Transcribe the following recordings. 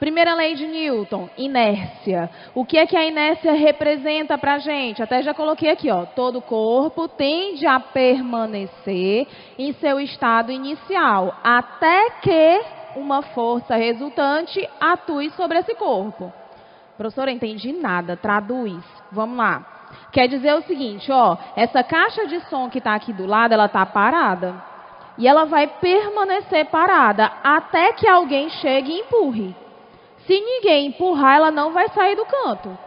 Primeira lei de Newton, inércia. O que é que a inércia representa para a gente? Até já coloquei aqui, ó. Todo corpo tende a permanecer em seu estado inicial, até que uma força resultante atue sobre esse corpo. Professora, eu entendi nada, traduz. Vamos lá. Quer dizer o seguinte, ó, essa caixa de som que está aqui do lado, ela está parada. E ela vai permanecer parada até que alguém chegue e empurre. Se ninguém empurrar, ela não vai sair do canto.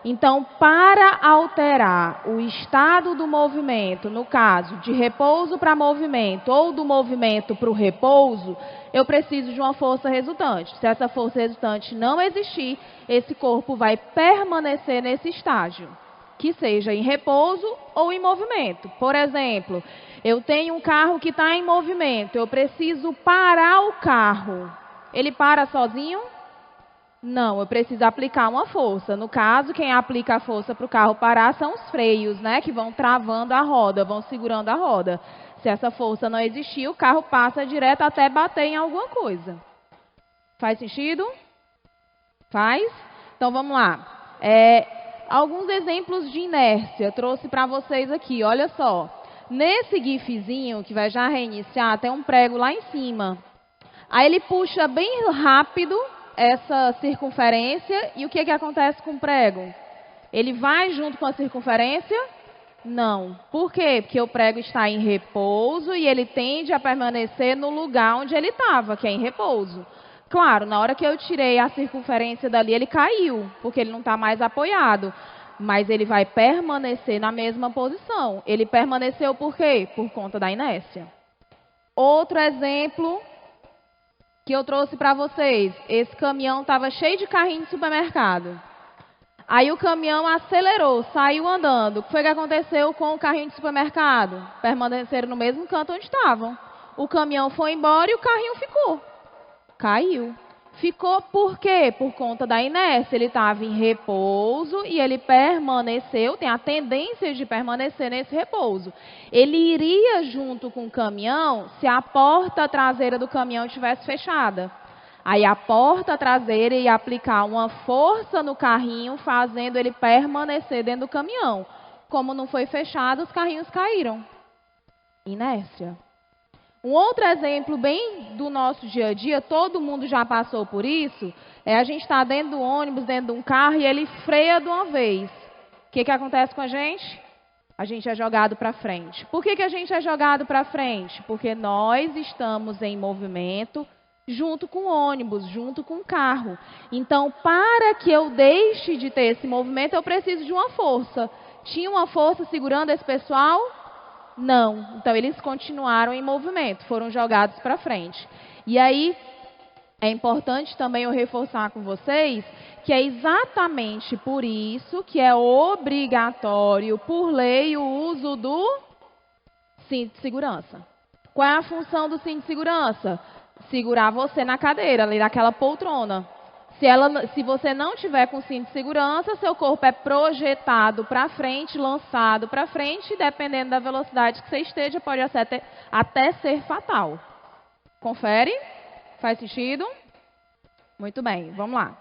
Então, para alterar o estado do movimento, no caso de repouso para movimento ou do movimento para o repouso, eu preciso de uma força resultante. Se essa força resultante não existir, esse corpo vai permanecer nesse estágio, que seja em repouso ou em movimento. Por exemplo, eu tenho um carro que está em movimento, eu preciso parar o carro. Ele para sozinho? Não, eu preciso aplicar uma força. No caso, quem aplica a força para o carro parar são os freios, né? Que vão travando a roda, vão segurando a roda. Se essa força não existir, o carro passa direto até bater em alguma coisa. Faz sentido? Faz? Então, vamos lá. Alguns exemplos de inércia eu trouxe para vocês aqui. Olha só. Nesse gifzinho, que vai já reiniciar, tem um prego lá em cima. Aí ele puxa bem rápido essa circunferência, e o que acontece com o prego? Ele vai junto com a circunferência? Não. Por quê? Porque o prego está em repouso e ele tende a permanecer no lugar onde ele estava, que é em repouso. Claro, na hora que eu tirei a circunferência dali, ele caiu, porque ele não está mais apoiado. Mas ele vai permanecer na mesma posição. Ele permaneceu por quê? Por conta da inércia. Outro exemplo que eu trouxe para vocês. Esse caminhão estava cheio de carrinho de supermercado. Aí o caminhão acelerou, saiu andando. O que foi que aconteceu com o carrinho de supermercado? Permaneceram no mesmo canto onde estavam. O caminhão foi embora e o carrinho ficou. Caiu. Ficou por quê? Por conta da inércia. Ele estava em repouso e ele permaneceu, tem a tendência de permanecer nesse repouso. Ele iria junto com o caminhão se a porta traseira do caminhão estivesse fechada. Aí a porta traseira ia aplicar uma força no carrinho, fazendo ele permanecer dentro do caminhão. Como não foi fechado, os carrinhos caíram. Inércia. Um outro exemplo bem do nosso dia a dia, todo mundo já passou por isso, é a gente estar dentro do ônibus, dentro de um carro e ele freia de uma vez. O que acontece com a gente? A gente é jogado para frente. Por que a gente é jogado para frente? Porque nós estamos em movimento junto com o ônibus, junto com o carro. Então, para que eu deixe de ter esse movimento, eu preciso de uma força. Tinha uma força segurando esse pessoal? Não. Então, eles continuaram em movimento, foram jogados para frente. E aí, é importante também eu reforçar com vocês que é exatamente por isso que é obrigatório, por lei, o uso do cinto de segurança. Qual é a função do cinto de segurança? Segurar você na cadeira, ali naquela poltrona. Se você não tiver com cinto de segurança, seu corpo é projetado para frente, lançado para frente, e dependendo da velocidade que você esteja, pode até ser fatal. Confere? Faz sentido? Muito bem, vamos lá.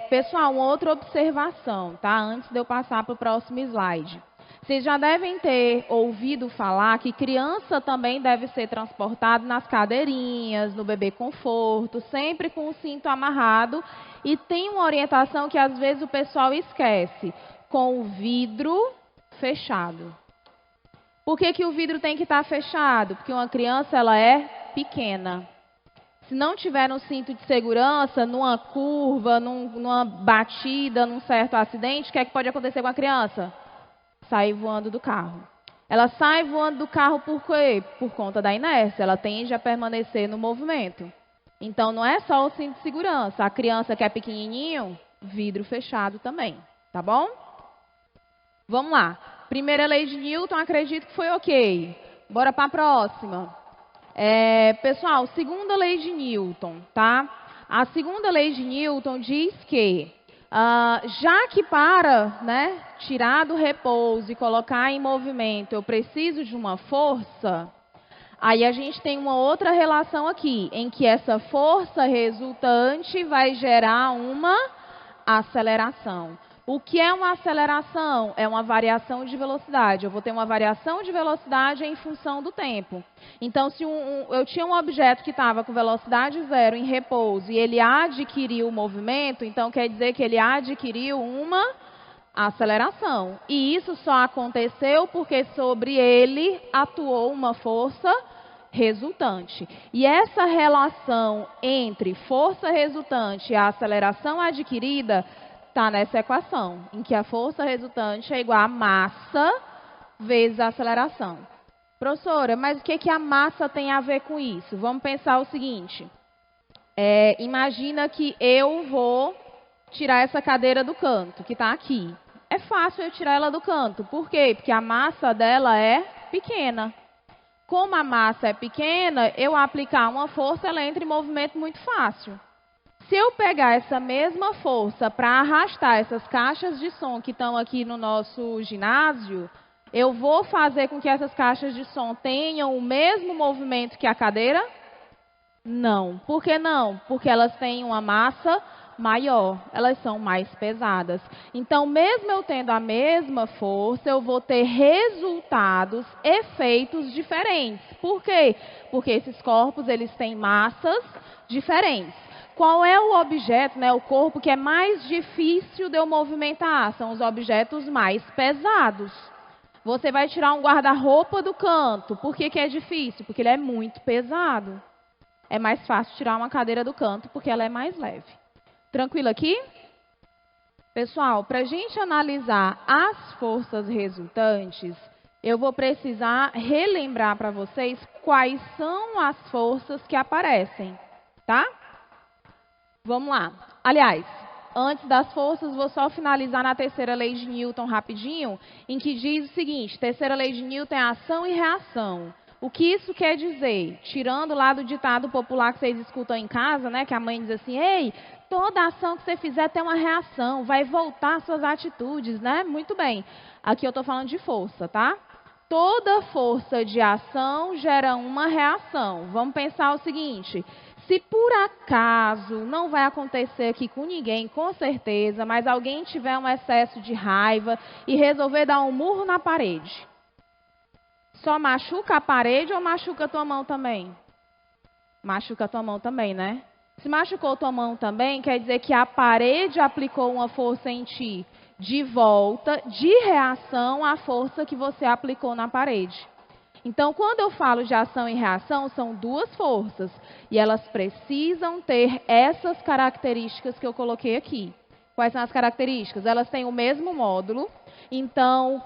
Pessoal, uma outra observação, tá? Antes de eu passar para o próximo slide. Vocês já devem ter ouvido falar que criança também deve ser transportada nas cadeirinhas, no bebê conforto, sempre com o cinto amarrado. E tem uma orientação que às vezes o pessoal esquece, com o vidro fechado. Por que o vidro tem que estar fechado? Porque uma criança ela é pequena. Se não tiver um cinto de segurança, numa curva, numa batida, num certo acidente, o que é que pode acontecer com a criança? Sair voando do carro. Ela sai voando do carro por quê? Por conta da inércia. Ela tende a permanecer no movimento. Então, não é só o cinto de segurança. A criança que é pequenininho, vidro fechado também. Tá bom? Vamos lá. Primeira lei de Newton, acredito que foi ok. Bora para a próxima. Pessoal, segunda lei de Newton, tá? A segunda lei de Newton diz que já que para tirar do repouso e colocar em movimento, eu preciso de uma força, Aí a gente tem uma outra relação aqui, em que essa força resultante vai gerar uma aceleração. O que é uma aceleração? É uma variação de velocidade. Eu vou ter uma variação de velocidade em função do tempo. Então, se eu tinha um objeto que estava com velocidade zero em repouso e ele adquiriu o movimento, então quer dizer que ele adquiriu uma aceleração. E isso só aconteceu porque sobre ele atuou uma força resultante. E essa relação entre força resultante e a aceleração adquirida está nessa equação, em que a força resultante é igual a massa vezes a aceleração. Professora, mas o que a massa tem a ver com isso? Vamos pensar o seguinte. Imagina que eu vou tirar essa cadeira do canto, que está aqui. É fácil eu tirar ela do canto. Por quê? Porque a massa dela é pequena. Como a massa é pequena, eu aplicar uma força, ela entra em movimento muito fácil. Se eu pegar essa mesma força para arrastar essas caixas de som que estão aqui no nosso ginásio, eu vou fazer com que essas caixas de som tenham o mesmo movimento que a cadeira? Não. Por que não? Porque elas têm uma massa maior, elas são mais pesadas. Então, mesmo eu tendo a mesma força, eu vou ter resultados, efeitos diferentes. Por quê? Porque esses corpos, eles têm massas diferentes. Qual é o objeto, né, o corpo que é mais difícil de eu movimentar? São os objetos mais pesados. Você vai tirar um guarda-roupa do canto. Por que é difícil? Porque ele é muito pesado. É mais fácil tirar uma cadeira do canto porque ela é mais leve. Tranquilo aqui? Pessoal, para a gente analisar as forças resultantes, eu vou precisar relembrar para vocês quais são as forças que aparecem, tá? Vamos lá. Aliás, antes das forças, vou só finalizar na terceira lei de Newton rapidinho, em que diz o seguinte: terceira lei de Newton é ação e reação. O que isso quer dizer? Tirando lá do ditado popular que vocês escutam em casa, né, que a mãe diz assim: ei, toda ação que você fizer tem uma reação, vai voltar às suas atitudes, né? Muito bem. Aqui eu estou falando de força, tá? Toda força de ação gera uma reação. Vamos pensar o seguinte: se por acaso, não vai acontecer aqui com ninguém, com certeza, mas alguém tiver um excesso de raiva e resolver dar um murro na parede, só machuca a parede ou machuca a tua mão também? Machuca a tua mão também, né? Se machucou a tua mão também, quer dizer que a parede aplicou uma força em ti de volta, de reação à força que você aplicou na parede. Então, quando eu falo de ação e reação, são duas forças. E elas precisam ter essas características que eu coloquei aqui. Quais são as características? Elas têm o mesmo módulo. Então,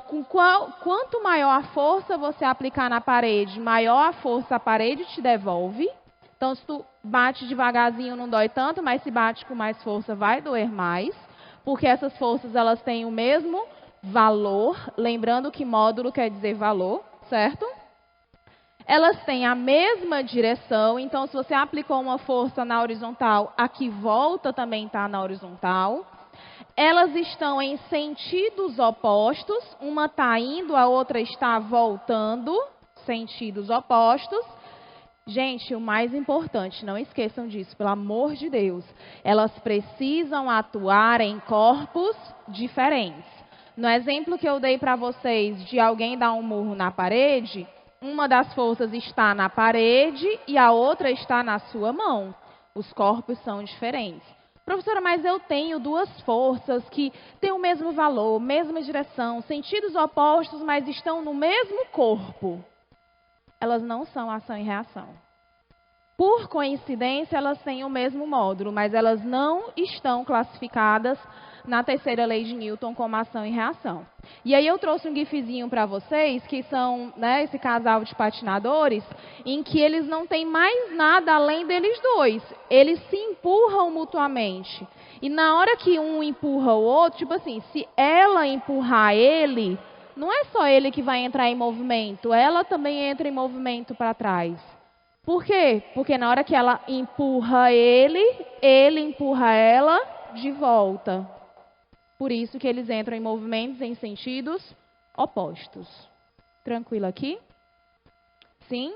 quanto maior a força você aplicar na parede, maior a força a parede te devolve. Então, se tu bate devagarzinho, não dói tanto, mas se bate com mais força, vai doer mais. Porque essas forças, elas têm o mesmo valor. Lembrando que módulo quer dizer valor, certo? Elas têm a mesma direção, então se você aplicou uma força na horizontal, a que volta também está na horizontal. Elas estão em sentidos opostos, uma está indo, a outra está voltando, sentidos opostos. Gente, o mais importante, não esqueçam disso, pelo amor de Deus. Elas precisam atuar em corpos diferentes. No exemplo que eu dei para vocês de alguém dar um murro na parede, uma das forças está na parede e a outra está na sua mão. Os corpos são diferentes. Professora, mas eu tenho duas forças que têm o mesmo valor, mesma direção, sentidos opostos, mas estão no mesmo corpo. Elas não são ação e reação. Por coincidência, elas têm o mesmo módulo, mas elas não estão classificadas na terceira lei de Newton como ação e reação. E aí eu trouxe um gifzinho para vocês, que são, né, esse casal de patinadores, em que eles não têm mais nada além deles dois. Eles se empurram mutuamente. E na hora que um empurra o outro, tipo assim, se ela empurrar ele, não é só ele que vai entrar em movimento, ela também entra em movimento para trás. Por quê? Porque na hora que ela empurra ele empurra ela de volta. Por isso que eles entram em movimentos em sentidos opostos. Tranquilo aqui? Sim?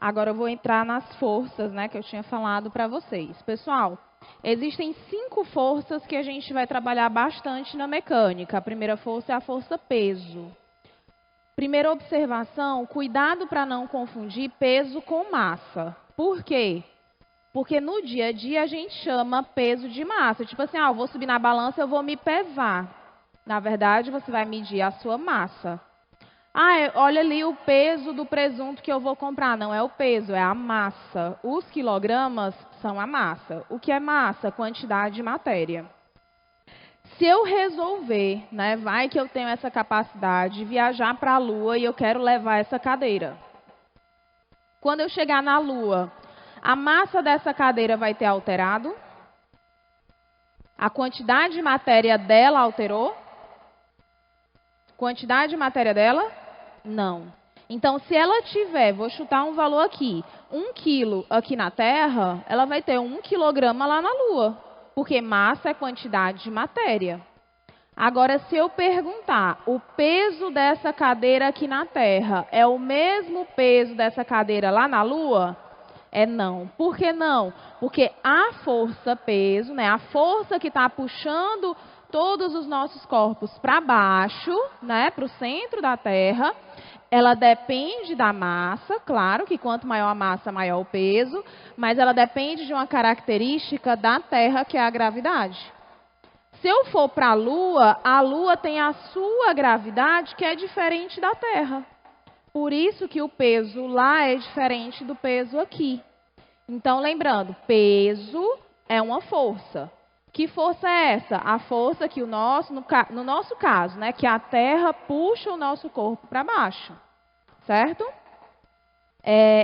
Agora eu vou entrar nas forças, né, que eu tinha falado para vocês. Pessoal, existem 5 forças que a gente vai trabalhar bastante na mecânica. A primeira força é a força peso. Primeira observação, cuidado para não confundir peso com massa. Por quê? Porque no dia a dia a gente chama peso de massa. Tipo assim, eu vou subir na balança, eu vou me pesar. Na verdade, você vai medir a sua massa. Olha ali o peso do presunto que eu vou comprar. Não é o peso, é a massa. Os quilogramas são a massa. O que é massa? Quantidade de matéria. Se eu resolver, né, vai que eu tenho essa capacidade de viajar para a Lua e eu quero levar essa cadeira. Quando eu chegar na Lua, a massa dessa cadeira vai ter alterado? A quantidade de matéria dela alterou? Quantidade de matéria dela? Não. Então, se ela tiver, vou chutar um valor aqui, 1 quilo aqui na Terra, ela vai ter 1 quilograma lá na Lua. Porque massa é quantidade de matéria. Agora, se eu perguntar, o peso dessa cadeira aqui na Terra é o mesmo peso dessa cadeira lá na Lua? É não. Por que não? Porque a força peso, né, a força que está puxando todos os nossos corpos para baixo, né, para o centro da Terra, ela depende da massa, claro que quanto maior a massa, maior o peso, mas ela depende de uma característica da Terra, que é a gravidade. Se eu for para a Lua tem a sua gravidade, que é diferente da Terra. Por isso que o peso lá é diferente do peso aqui. Então, lembrando, peso é uma força. Que força é essa? A força que no nosso caso, né, que a Terra puxa o nosso corpo para baixo. Certo?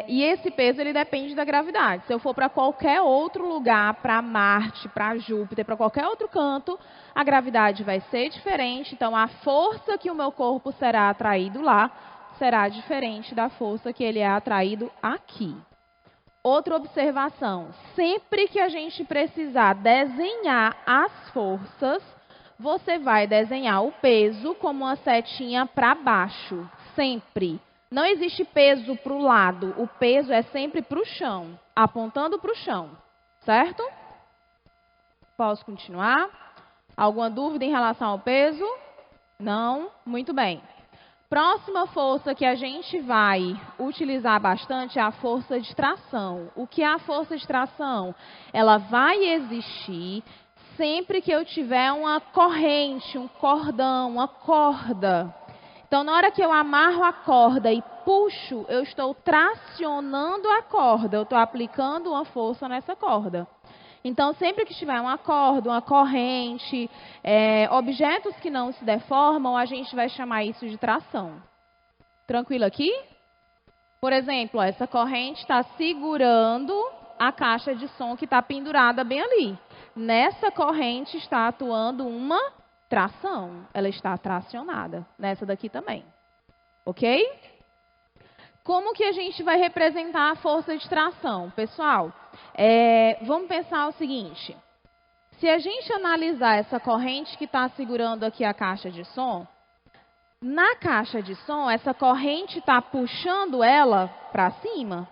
E esse peso ele depende da gravidade. Se eu for para qualquer outro lugar, para Marte, para Júpiter, para qualquer outro canto, a gravidade vai ser diferente. Então, a força que o meu corpo será atraído lá será diferente da força que ele é atraído aqui. Outra observação, sempre que a gente precisar desenhar as forças, você vai desenhar o peso como uma setinha para baixo, sempre. Não existe peso para o lado, o peso é sempre para o chão, apontando para o chão, certo? Posso continuar? Alguma dúvida em relação ao peso? Não? Muito bem. Próxima força que a gente vai utilizar bastante é a força de tração. O que é a força de tração? Ela vai existir sempre que eu tiver uma corrente, um cordão, uma corda. Então, na hora que eu amarro a corda e puxo, eu estou tracionando a corda, eu estou aplicando uma força nessa corda. Então, sempre que tiver uma corda, uma corrente, objetos que não se deformam, a gente vai chamar isso de tração. Tranquilo aqui? Por exemplo, essa corrente está segurando a caixa de som que está pendurada bem ali. Nessa corrente está atuando uma tração. Ela está tracionada. Nessa daqui também. Ok? Como que a gente vai representar a força de tração? Pessoal, vamos pensar o seguinte. Se a gente analisar essa corrente que está segurando aqui a caixa de som, na caixa de som, essa corrente está puxando ela para cima.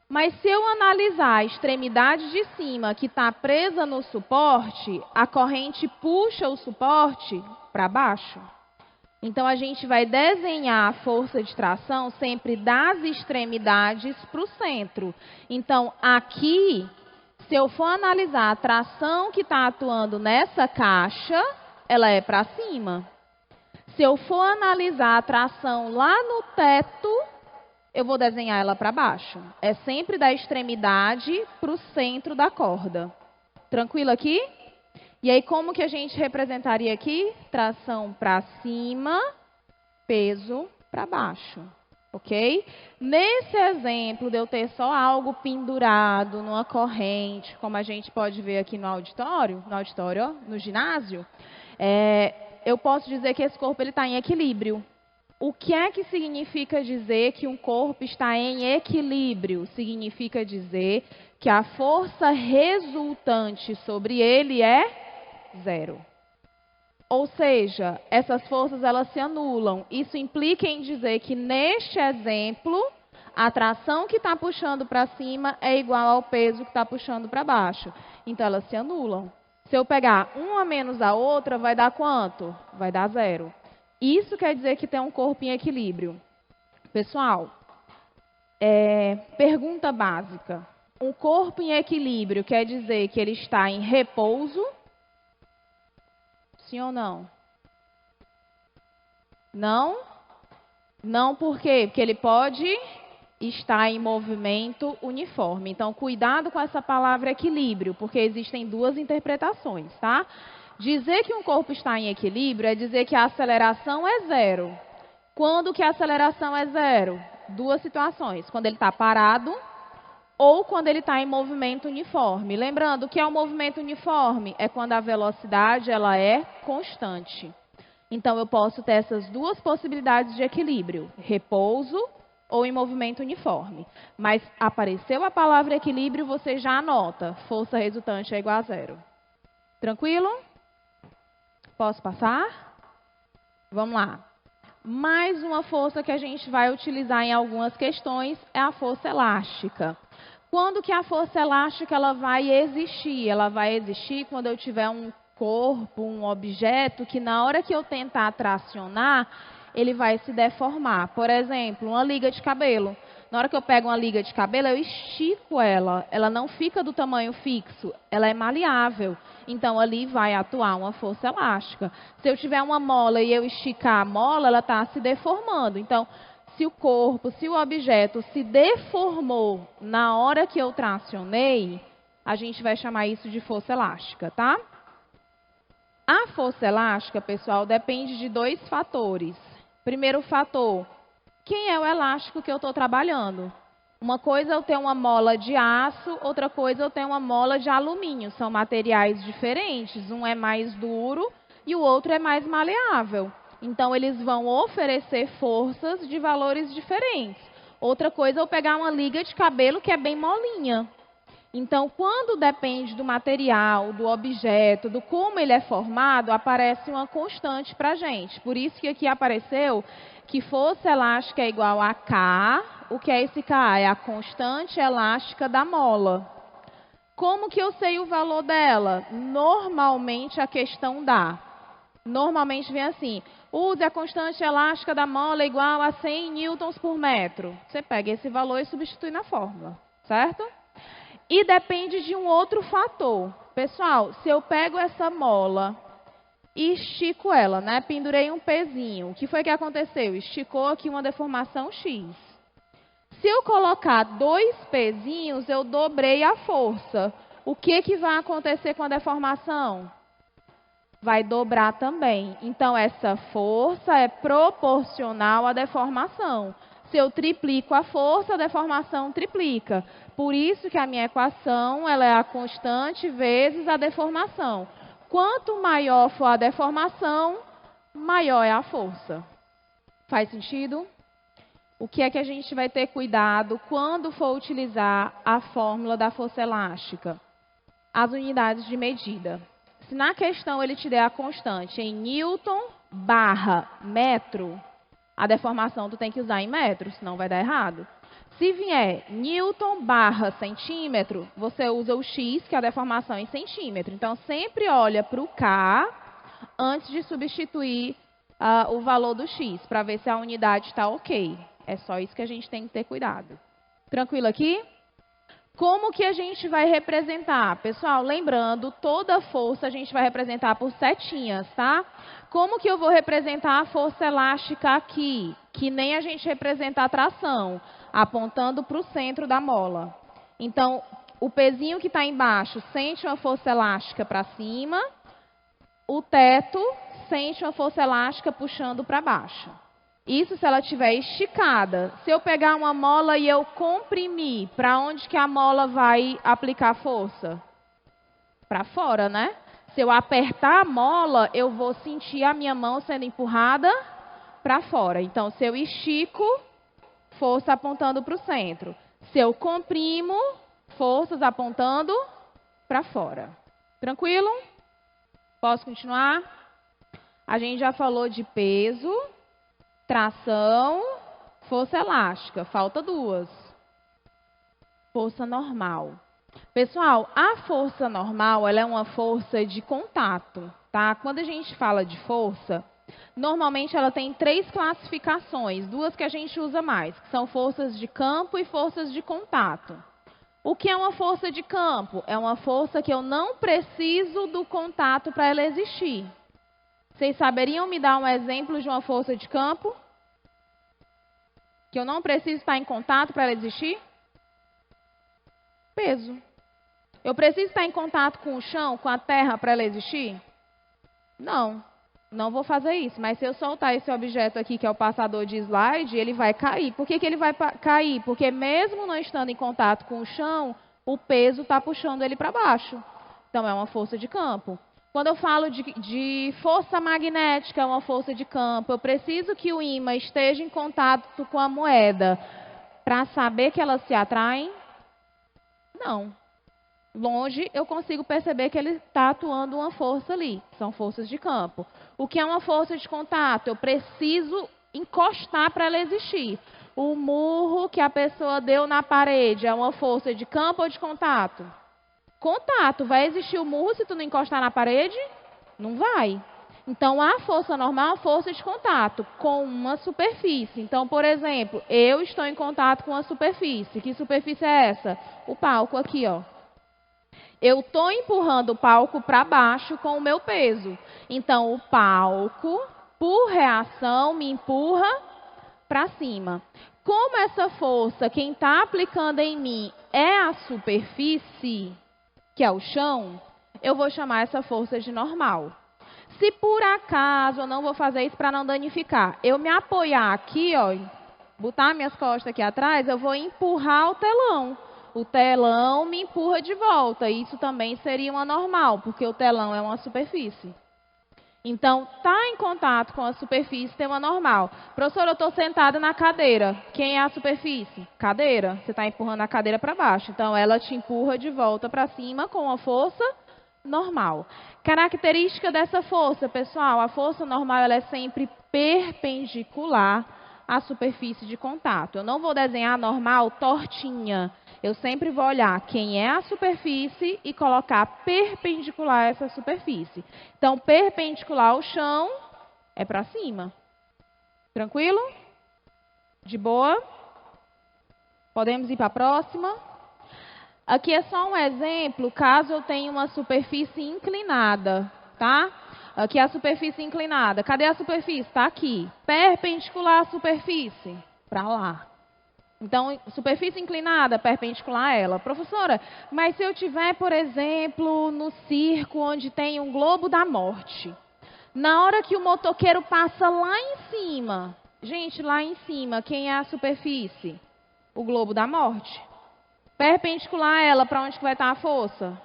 Mas se eu analisar a extremidade de cima que está presa no suporte, a corrente puxa o suporte para baixo. Então, a gente vai desenhar a força de tração sempre das extremidades para o centro. Então, aqui, se eu for analisar a tração que está atuando nessa caixa, ela é para cima. Se eu for analisar a tração lá no teto, eu vou desenhar ela para baixo. É sempre da extremidade para o centro da corda. Tranquilo aqui? E aí, como que a gente representaria aqui? Tração para cima, peso para baixo. Ok? Nesse exemplo de eu ter só algo pendurado numa corrente, como a gente pode ver aqui no auditório, no ginásio, eu posso dizer que esse corpo está em equilíbrio. O que é que significa dizer que um corpo está em equilíbrio? Significa dizer que a força resultante sobre ele é 0. Ou seja, essas forças elas se anulam. Isso implica em dizer que neste exemplo, A tração que está puxando para cima é igual ao peso que está puxando para baixo. Então, elas se anulam. Se eu pegar uma menos a outra, vai dar quanto? Vai dar 0. Isso quer dizer que tem um corpo em equilíbrio. Pessoal, pergunta básica. Um corpo em equilíbrio quer dizer que ele está em repouso? Sim ou não? Não? Não por quê? Porque ele pode estar em movimento uniforme. Então, cuidado com essa palavra equilíbrio, porque existem duas interpretações, tá? Dizer que um corpo está em equilíbrio é dizer que a aceleração é 0. Quando que a aceleração é 0? Duas situações. Quando ele está parado ou quando ele está em movimento uniforme. Lembrando, o que é um movimento uniforme? É quando a velocidade ela é constante. Então, eu posso ter essas duas possibilidades de equilíbrio, repouso ou em movimento uniforme. Mas apareceu a palavra equilíbrio, você já anota. Força resultante é igual a 0. Tranquilo? Posso passar? Vamos lá. Mais uma força que a gente vai utilizar em algumas questões é a força elástica. Quando que a força elástica ela vai existir? Ela vai existir quando eu tiver um corpo, um objeto, que na hora que eu tentar tracionar, ele vai se deformar. Por exemplo, uma liga de cabelo. Na hora que eu pego uma liga de cabelo, eu estico ela. Ela não fica do tamanho fixo, ela é maleável. Então, ali vai atuar uma força elástica. Se eu tiver uma mola e eu esticar a mola, ela está se deformando. Então, se o corpo, se o objeto se deformou na hora que eu tracionei, a gente vai chamar isso de força elástica, tá? A força elástica, pessoal, depende de dois fatores. Primeiro fator, quem é o elástico que eu estou trabalhando? Uma coisa eu tenho uma mola de aço, outra coisa eu tenho uma mola de alumínio. São materiais diferentes, um é mais duro e o outro é mais maleável. Então, eles vão oferecer forças de valores diferentes. Outra coisa é eu pegar uma liga de cabelo que é bem molinha. Então, quando depende do material, do objeto, do como ele é formado, aparece uma constante para a gente. Por isso que aqui apareceu que força elástica é igual a K. O que é esse K? É a constante elástica da mola. Como que eu sei o valor dela? Normalmente a questão dá. Normalmente vem assim, use a constante elástica da mola igual a 100 newtons por metro. Você pega esse valor e substitui na fórmula, certo? E depende de um outro fator. Pessoal, se eu pego essa mola e estico ela, né? Pendurei um pezinho. O que foi que aconteceu? Esticou aqui uma deformação X. Se eu colocar 2 pezinhos, eu dobrei a força. O que vai acontecer com a deformação? Vai dobrar também. Então, essa força é proporcional à deformação. Se eu triplico a força, a deformação triplica. Por isso que a minha equação ela é a constante vezes a deformação. Quanto maior for a deformação, maior é a força. Faz sentido? O que é que a gente vai ter cuidado quando for utilizar a fórmula da força elástica? As unidades de medida. Se na questão ele te der a constante em newton barra metro, a deformação tu tem que usar em metros, senão vai dar errado. Se vier newton barra centímetro, você usa o x, que é a deformação em centímetro. Então, sempre olha para o K antes de substituir o valor do x, para ver se a unidade está ok. É só isso que a gente tem que ter cuidado. Tranquilo aqui? Como que a gente vai representar? Pessoal, lembrando, toda força a gente vai representar por setinhas, tá? Como que eu vou representar a força elástica aqui? Que nem a gente representa a tração, apontando para o centro da mola. Então, o pezinho que está embaixo sente uma força elástica para cima, o teto sente uma força elástica puxando para baixo. Isso se ela estiver esticada. Se eu pegar uma mola e eu comprimir, para onde que a mola vai aplicar força? Para fora, né? Se eu apertar a mola, eu vou sentir a minha mão sendo empurrada para fora. Então, se eu estico, força apontando para o centro. Se eu comprimo, forças apontando para fora. Tranquilo? Posso continuar? A gente já falou de peso, tração, Força elástica, falta duas. Força normal. Pessoal, a força normal, ela é uma força de contato, tá? Quando a gente fala de força, normalmente ela tem 3 classificações, 2 que a gente usa mais, que são forças de campo e forças de contato. O que é uma força de campo? É uma força que eu não preciso do contato para ela existir. Vocês saberiam me dar um exemplo de uma força de campo? Que eu não preciso estar em contato para ela existir? Peso. Eu preciso estar em contato com o chão, com a terra, para ela existir? Não, não vou fazer isso. Mas se eu soltar esse objeto aqui, que é o passador de slide, ele vai cair. Por que ele vai cair? Porque mesmo não estando em contato com o chão, o peso está puxando ele para baixo. Então, é uma força de campo. Quando eu falo de força magnética, é uma força de campo. Eu preciso que o ímã esteja em contato com a moeda para saber que elas se atraem? Não. Longe, eu consigo perceber que ele está atuando uma força ali. São forças de campo. O que é uma força de contato? Eu preciso encostar para ela existir. O murro que a pessoa deu na parede é uma força de campo ou de contato? Contato. Vai existir o murro se tu não encostar na parede? Não vai. Então, a força normal é uma força de contato com uma superfície. Então, por exemplo, eu estou em contato com uma superfície. Que superfície é essa? O palco aqui, ó. Eu estou empurrando o palco para baixo com o meu peso. Então, o palco, por reação, me empurra para cima. Como essa força, quem está aplicando em mim é a superfície, que é o chão, eu vou chamar essa força de normal. Se por acaso, eu não vou fazer isso para não danificar, eu me apoiar aqui, ó, botar minhas costas aqui atrás, eu vou empurrar o telão. O telão me empurra de volta. Isso também seria uma normal, porque o telão é uma superfície. Então, tá em contato com a superfície tem uma normal. Professora, eu estou sentada na cadeira. Quem é a superfície? Cadeira. Você está empurrando a cadeira para baixo. Então, ela te empurra de volta para cima com uma força normal. Característica dessa força, pessoal, a força normal ela é sempre perpendicular à superfície de contato. Eu não vou desenhar normal tortinha. Eu sempre vou olhar quem é a superfície e colocar perpendicular a essa superfície. Então, perpendicular ao chão é para cima. Tranquilo? De boa? Podemos ir para a próxima? Aqui é só um exemplo, caso eu tenha uma superfície inclinada, tá? Aqui é a superfície inclinada. Cadê a superfície? Está aqui. Perpendicular à superfície. Para lá. Então, superfície inclinada, perpendicular a ela. Professora, mas se eu tiver, por exemplo, no circo onde tem um globo da morte, na hora que o motoqueiro passa lá em cima, gente, lá em cima, quem é a superfície? O globo da morte. Perpendicular a ela, para onde que vai estar a força?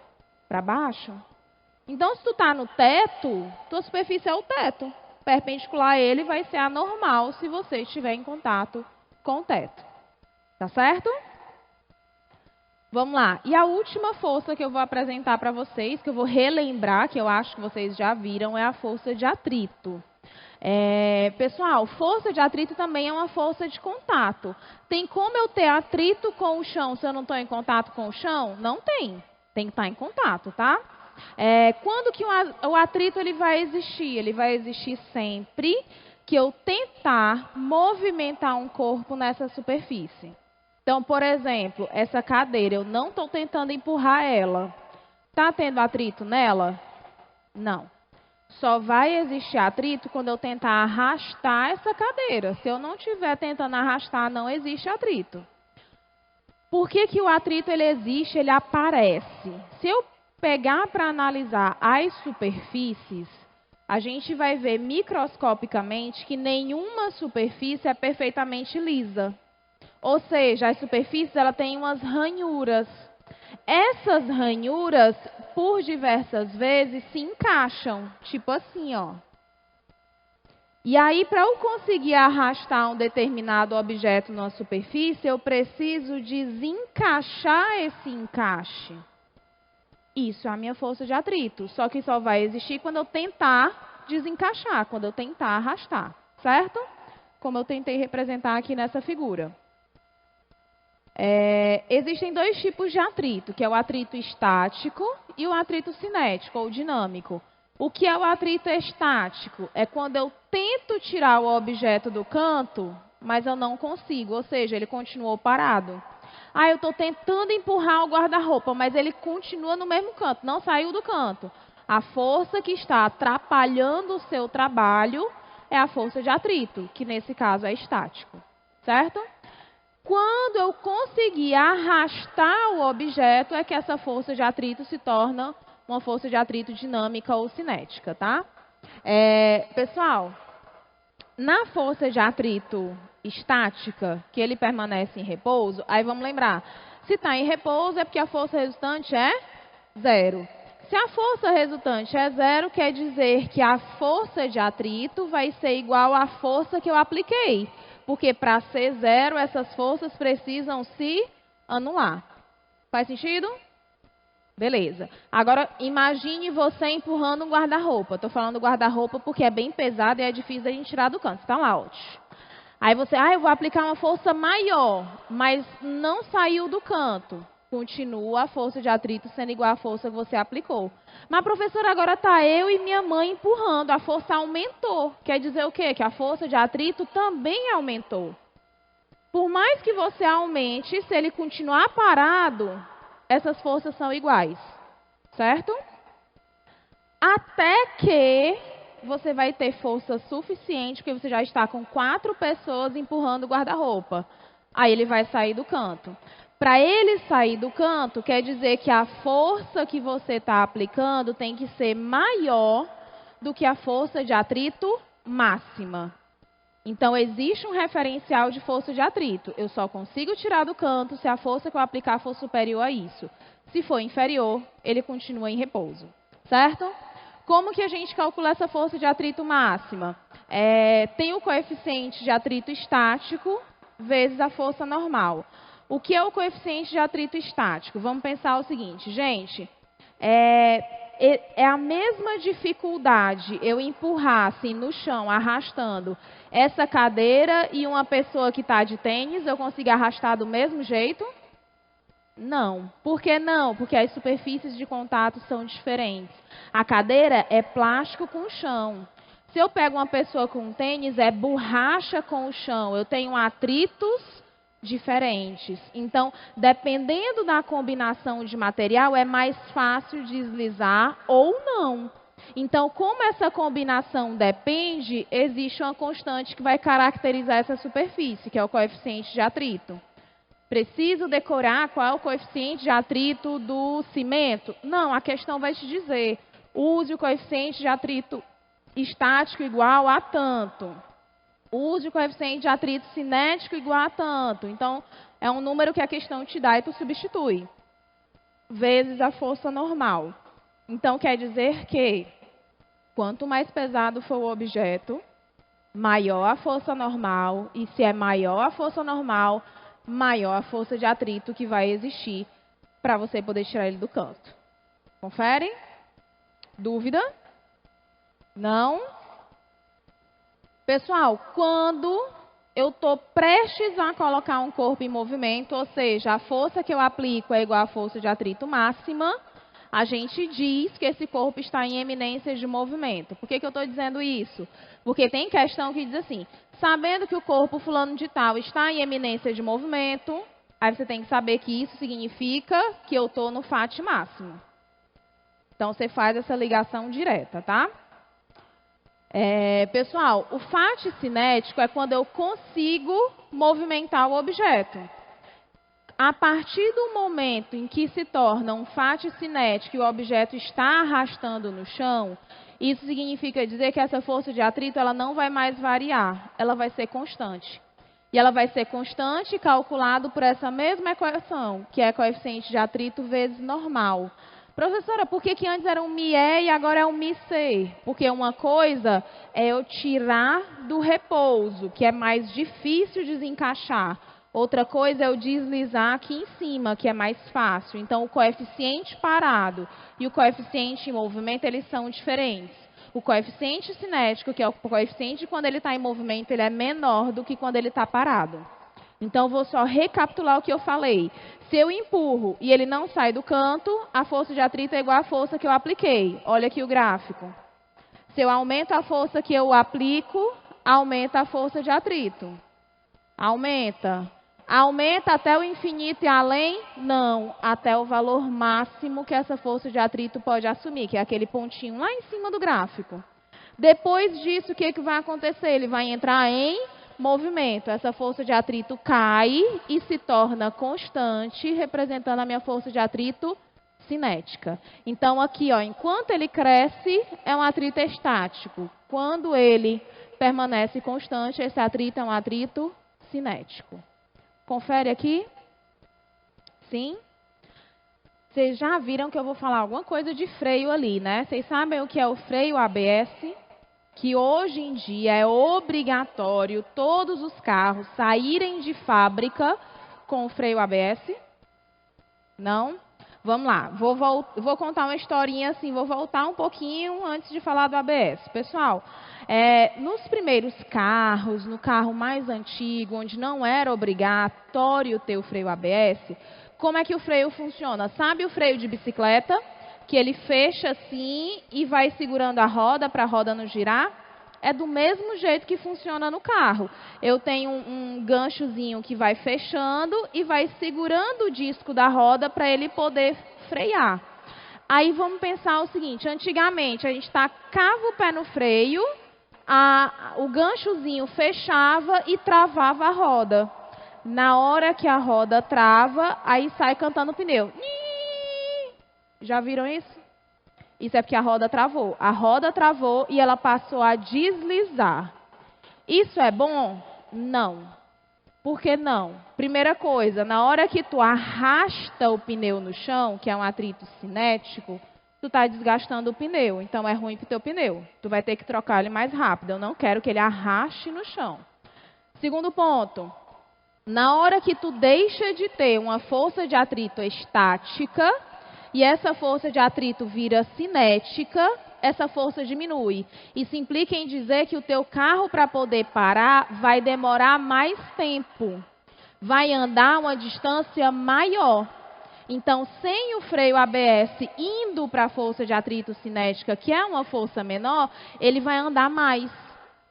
Para baixo. Então, se tu está no teto, tua superfície é o teto. Perpendicular a ele vai ser a normal se você estiver em contato com o teto. Tá certo? Vamos lá. E a última força que eu vou apresentar para vocês, que eu vou relembrar, que eu acho que vocês já viram, é a força de atrito. Pessoal, força de atrito também é uma força de contato. Tem como eu ter atrito com o chão se eu não estou em contato com o chão? Não tem. Tem que estar em contato, tá? Quando que o atrito ele vai existir? Ele vai existir sempre que eu tentar movimentar um corpo nessa superfície. Então, por exemplo, essa cadeira, eu não estou tentando empurrar ela. Está tendo atrito nela? Não. Só vai existir atrito quando eu tentar arrastar essa cadeira. Se eu não estiver tentando arrastar, não existe atrito. Por que que o atrito ele existe? Ele aparece. Se eu pegar para analisar as superfícies, a gente vai ver microscopicamente que nenhuma superfície é perfeitamente lisa. Ou seja, as superfícies ela tem umas ranhuras. Essas ranhuras, por diversas vezes, se encaixam. Tipo assim, ó. E aí, para eu conseguir arrastar um determinado objeto numa superfície, eu preciso desencaixar esse encaixe. Isso é a minha força de atrito. Só que só vai existir quando eu tentar desencaixar, quando eu tentar arrastar. Certo? como eu tentei representar aqui nessa figura. Existem dois tipos de atrito, que é o atrito estático e o atrito cinético ou dinâmico. O que é o atrito estático? É quando eu tento tirar o objeto do canto, mas eu não consigo, ou seja, ele continuou parado. Eu estou tentando empurrar o guarda-roupa, mas ele continua no mesmo canto, não saiu do canto. A força que está atrapalhando o seu trabalho é a força de atrito, que nesse caso é estático, certo? Quando eu conseguir arrastar o objeto, é que essa força de atrito se torna uma força de atrito dinâmica ou cinética, tá? Pessoal, na força de atrito estática, que ele permanece em repouso, aí vamos lembrar, se está em repouso é porque a força resultante é 0. Se a força resultante é 0, quer dizer que a força de atrito vai ser igual à força que eu apliquei. Porque para ser 0, essas forças precisam se anular. Faz sentido? Beleza. Agora, imagine você empurrando um guarda-roupa. Estou falando guarda-roupa porque é bem pesado e é difícil a gente tirar do canto. Está lá, aí você, eu vou aplicar uma força maior, mas não saiu do canto. Continua a força de atrito sendo igual à força que você aplicou. Mas, professora, agora está eu e minha mãe empurrando. A força aumentou. Quer dizer o quê? Que a força de atrito também aumentou. Por mais que você aumente, se ele continuar parado, essas forças são iguais. Certo? Até que você vai ter força suficiente, porque você já está com 4 pessoas empurrando o guarda-roupa. Aí ele vai sair do canto. Para ele sair do canto, quer dizer que a força que você está aplicando tem que ser maior do que a força de atrito máxima. Então, existe um referencial de força de atrito. Eu só consigo tirar do canto se a força que eu aplicar for superior a isso. Se for inferior, ele continua em repouso. Certo? Como que a gente calcula essa força de atrito máxima? Tem o coeficiente de atrito estático vezes a força normal. O que é o coeficiente de atrito estático? Vamos pensar o seguinte, gente. É a mesma dificuldade eu empurrar assim no chão, arrastando essa cadeira e uma pessoa que está de tênis, eu consigo arrastar do mesmo jeito? Não. Por que não? Porque as superfícies de contato são diferentes. A cadeira é plástico com chão. Se eu pego uma pessoa com tênis, é borracha com o chão. Eu tenho atritos diferentes. Então, dependendo da combinação de material, é mais fácil deslizar ou não. Então, como essa combinação depende, existe uma constante que vai caracterizar essa superfície, que é o coeficiente de atrito. Preciso decorar qual é o coeficiente de atrito do cimento? Não, a questão vai te dizer. Use o coeficiente de atrito estático igual a tanto. Use o coeficiente de atrito cinético igual a tanto. Então, é um número que a questão te dá e tu substitui. Vezes a força normal. Então, quer dizer que, quanto mais pesado for o objeto, maior a força normal. E se é maior a força normal, maior a força de atrito que vai existir para você poder tirar ele do canto. Confere? Dúvida? Não? Pessoal, quando eu estou prestes a colocar um corpo em movimento, ou seja, a força que eu aplico é igual à força de atrito máxima, a gente diz que esse corpo está em eminência de movimento. Por que eu estou dizendo isso? Porque tem questão que diz assim, sabendo que o corpo fulano de tal está em eminência de movimento, aí você tem que saber que isso significa que eu estou no FAT máximo. Então, você faz essa ligação direta, tá? Pessoal, o FAT cinético é quando eu consigo movimentar o objeto. A partir do momento em que se torna um FAT cinético e o objeto está arrastando no chão, isso significa dizer que essa força de atrito ela não vai mais variar, ela vai ser constante. E ela vai ser constante calculado por essa mesma equação, que é coeficiente de atrito vezes normal. Professora, por que antes era um MIE e agora é um MIC? Porque uma coisa é eu tirar do repouso, que é mais difícil desencaixar. Outra coisa é eu deslizar aqui em cima, que é mais fácil. Então, o coeficiente parado e o coeficiente em movimento, eles são diferentes. O coeficiente cinético, que é o coeficiente quando ele está em movimento, ele é menor do que quando ele está parado. Então, vou só recapitular o que eu falei. Se eu empurro e ele não sai do canto, a força de atrito é igual à força que eu apliquei. Olha aqui o gráfico. Se eu aumento a força que eu aplico, aumenta a força de atrito. Aumenta. Aumenta até o infinito e além? Não. Até o valor máximo que essa força de atrito pode assumir, que é aquele pontinho lá em cima do gráfico. Depois disso, o que vai acontecer? Ele vai entrar em movimento. Essa força de atrito cai e se torna constante, representando a minha força de atrito cinética. Então, aqui, ó, enquanto ele cresce, é um atrito estático. Quando ele permanece constante, esse atrito é um atrito cinético. Confere aqui. Sim? Vocês já viram que eu vou falar alguma coisa de freio ali, né? Vocês sabem o que é o freio ABS? Que hoje em dia é obrigatório todos os carros saírem de fábrica com o freio ABS? Não? Vamos lá, vou contar uma historinha assim, vou voltar um pouquinho antes de falar do ABS. Pessoal, nos primeiros carros, no carro mais antigo, onde não era obrigatório ter o freio ABS, como é que o freio funciona? Sabe o freio de bicicleta? Que ele fecha assim e vai segurando a roda para a roda não girar? É do mesmo jeito que funciona no carro. Eu tenho um ganchozinho que vai fechando e vai segurando o disco da roda para ele poder frear. Aí vamos pensar o seguinte, antigamente a gente tacava o pé no freio, o ganchozinho fechava e travava a roda. Na hora que a roda trava, aí sai cantando o pneu. Já viram isso? Isso é porque a roda travou. A roda travou e ela passou a deslizar. Isso é bom? Não. Por que não? Primeira coisa, na hora que tu arrasta o pneu no chão, que é um atrito cinético, tu está desgastando o pneu. Então é ruim para o teu pneu. Tu vai ter que trocar ele mais rápido. Eu não quero que ele arraste no chão. Segundo ponto. Na hora que tu deixa de ter uma força de atrito estática, e essa força de atrito vira cinética, essa força diminui. Isso implica em dizer que o teu carro, para poder parar, vai demorar mais tempo. Vai andar uma distância maior. Então, sem o freio ABS indo para a força de atrito cinética, que é uma força menor, ele vai andar mais.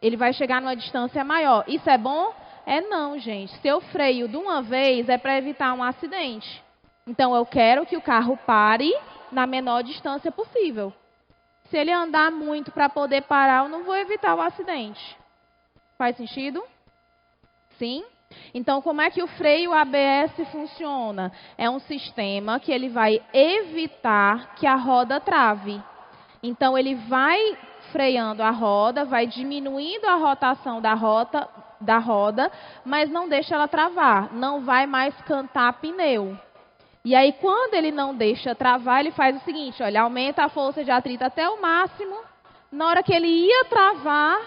Ele vai chegar numa distância maior. Isso é bom? Não, gente. Se eu freio de uma vez, é para evitar um acidente. Então, eu quero que o carro pare na menor distância possível. Se ele andar muito para poder parar, eu não vou evitar o acidente. Faz sentido? Sim? Então, como é que o freio ABS funciona? É um sistema que ele vai evitar que a roda trave. Então, ele vai freando a roda, vai diminuindo a rotação da roda, mas não deixa ela travar. Não vai mais cantar pneu. E aí, quando ele não deixa travar, ele faz o seguinte, olha, aumenta a força de atrito até o máximo. Na hora que ele ia travar,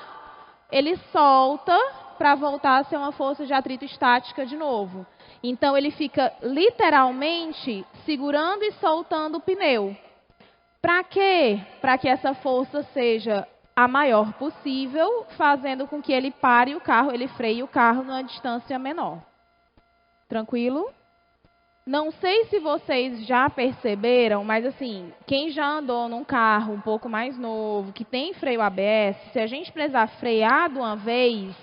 ele solta para voltar a ser uma força de atrito estática de novo. Então, ele fica literalmente segurando e soltando o pneu. Para quê? Para que essa força seja a maior possível, fazendo com que ele pare o carro, ele freie o carro numa distância menor. Tranquilo? Não sei se vocês já perceberam, mas assim, quem já andou num carro um pouco mais novo, que tem freio ABS, se a gente precisar frear de uma vez,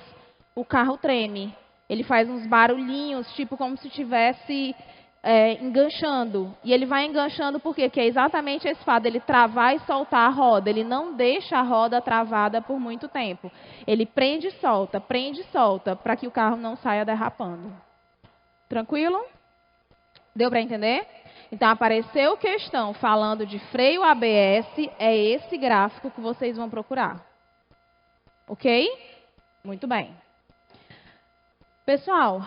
o carro treme. Ele faz uns barulhinhos, tipo como se estivesse enganchando. E ele vai enganchando por quê? Porque é exatamente esse fato, ele travar e soltar a roda. Ele não deixa a roda travada por muito tempo. Ele prende e solta, para que o carro não saia derrapando. Tranquilo? Deu para entender? Então, apareceu questão falando de freio ABS, é esse gráfico que vocês vão procurar. Ok? Muito bem. Pessoal,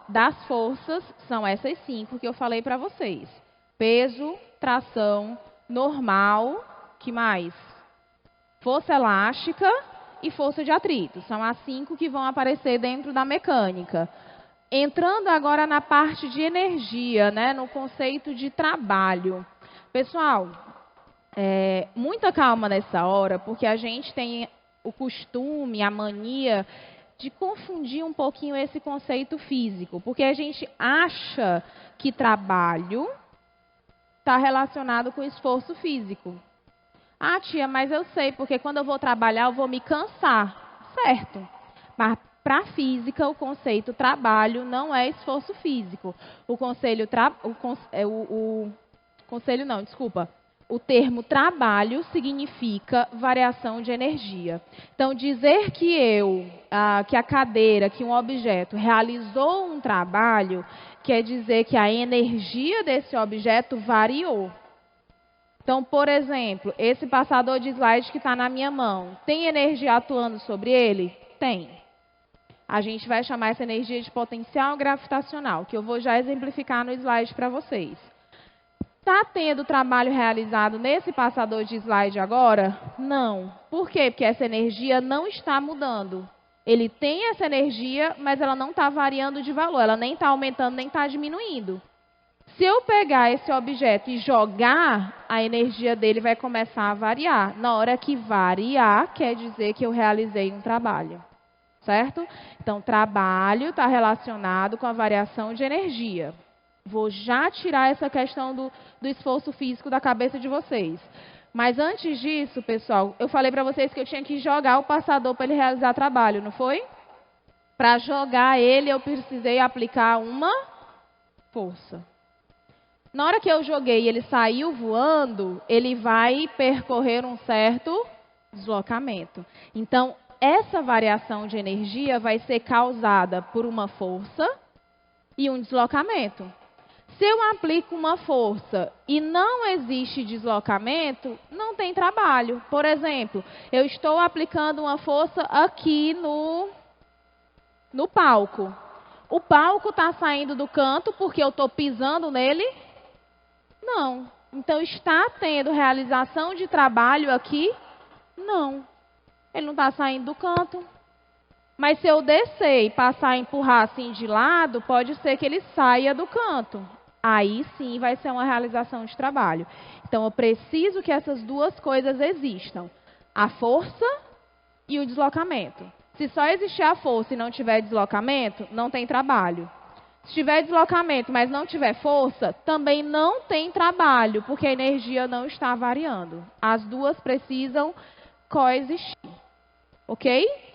das forças, são essas 5 que eu falei para vocês. Peso, tração, normal, que mais? Força elástica e força de atrito. São as 5 que vão aparecer dentro da mecânica. Entrando agora na parte de energia, né, no conceito de trabalho. Pessoal, Muita calma nessa hora, porque a gente tem o costume, a mania de confundir um pouquinho esse conceito físico, porque a gente acha que trabalho está relacionado com esforço físico. Ah, tia, mas eu sei, porque quando eu vou trabalhar eu vou me cansar. Certo. Mas para a física, o conceito trabalho não é esforço físico. O termo trabalho significa variação de energia. Então, dizer que a cadeira, que um objeto realizou um trabalho, quer dizer que a energia desse objeto variou. Então, por exemplo, esse passador de slide que está na minha mão, tem energia atuando sobre ele? Tem. A gente vai chamar essa energia de potencial gravitacional, que eu vou já exemplificar no slide para vocês. Está tendo trabalho realizado nesse passador de slide agora? Não. Por quê? Porque essa energia não está mudando. Ele tem essa energia, mas ela não está variando de valor. Ela nem está aumentando, nem está diminuindo. Se eu pegar esse objeto e jogar, a energia dele vai começar a variar. Na hora que variar, quer dizer que eu realizei um trabalho. Certo? Então, trabalho está relacionado com a variação de energia. Vou já tirar essa questão do esforço físico da cabeça de vocês. Mas antes disso, pessoal, eu falei para vocês que eu tinha que jogar o passador para ele realizar trabalho, não foi? Para jogar ele, eu precisei aplicar uma força. Na hora que eu joguei e ele saiu voando, ele vai percorrer um certo deslocamento. Então, essa variação de energia vai ser causada por uma força e um deslocamento. Se eu aplico uma força e não existe deslocamento, não tem trabalho. Por exemplo, eu estou aplicando uma força aqui no palco. O palco está saindo do canto porque eu estou pisando nele? Não. Então, está tendo realização de trabalho aqui? Não. Ele não está saindo do canto. Mas se eu descer e passar a empurrar assim de lado, pode ser que ele saia do canto. Aí sim vai ser uma realização de trabalho. Então, eu preciso que essas duas coisas existam. A força e o deslocamento. Se só existir a força e não tiver deslocamento, não tem trabalho. Se tiver deslocamento, mas não tiver força, também não tem trabalho, porque a energia não está variando. As duas precisam coexistir. Ok?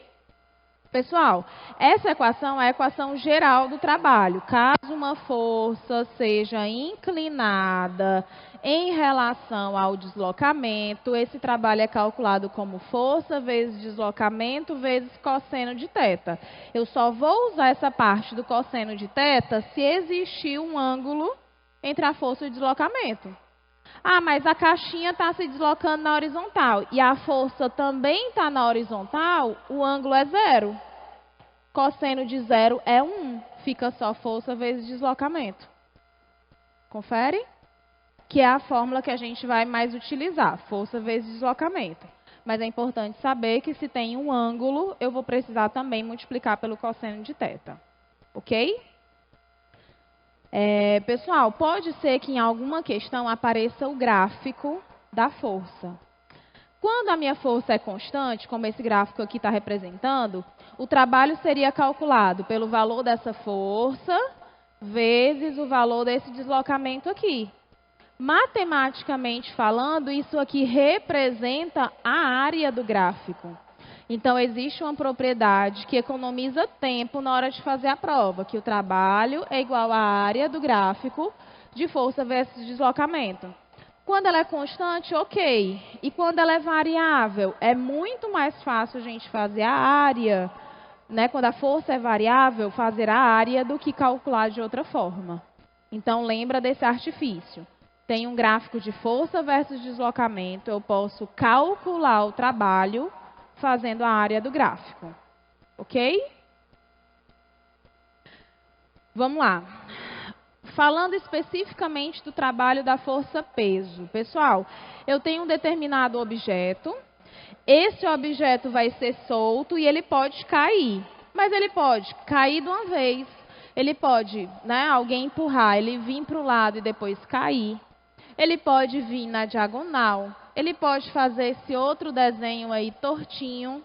Pessoal, essa equação é a equação geral do trabalho. Caso uma força seja inclinada em relação ao deslocamento, esse trabalho é calculado como força vezes deslocamento vezes cosseno de θ. Eu só vou usar essa parte do cosseno de θ se existir um ângulo entre a força e o deslocamento. Ah, mas a caixinha está se deslocando na horizontal e a força também está na horizontal, o ângulo é 0. Cosseno de 0 é 1. Fica só força vezes deslocamento. Confere? Que é a fórmula que a gente vai mais utilizar, força vezes deslocamento. Mas é importante saber que se tem um ângulo, eu vou precisar também multiplicar pelo cosseno de θ. Ok? Pessoal, pode ser que em alguma questão apareça o gráfico da força. Quando a minha força é constante, como esse gráfico aqui está representando, o trabalho seria calculado pelo valor dessa força vezes o valor desse deslocamento aqui. Matematicamente falando, isso aqui representa a área do gráfico. Então, existe uma propriedade que economiza tempo na hora de fazer a prova, que o trabalho é igual à área do gráfico de força versus deslocamento. Quando ela é constante, ok. E quando ela é variável, é muito mais fácil a gente fazer a área, né? Quando a força é variável, fazer a área do que calcular de outra forma. Então, lembra desse artifício. Tem um gráfico de força versus deslocamento, eu posso calcular o trabalho fazendo a área do gráfico. Ok? Vamos lá. Falando especificamente do trabalho da força-peso. Pessoal, eu tenho um determinado objeto. Esse objeto vai ser solto e ele pode cair. Mas ele pode cair de uma vez. Ele pode, né, alguém empurrar, ele vir para o lado e depois cair. Ele pode vir na diagonal. ele pode fazer esse outro desenho aí tortinho,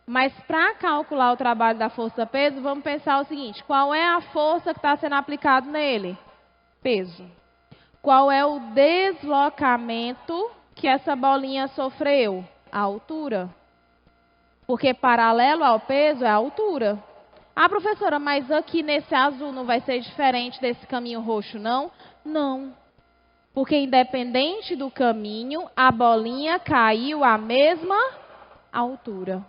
mas para calcular o trabalho da força-peso, vamos pensar o seguinte: qual é a força que está sendo aplicada nele? Peso. Qual é o deslocamento que essa bolinha sofreu? A altura. Porque paralelo ao peso é a altura. Ah, professora, mas aqui nesse azul não vai ser diferente desse caminho roxo, não? Não. Porque independente do caminho, a bolinha caiu à mesma altura.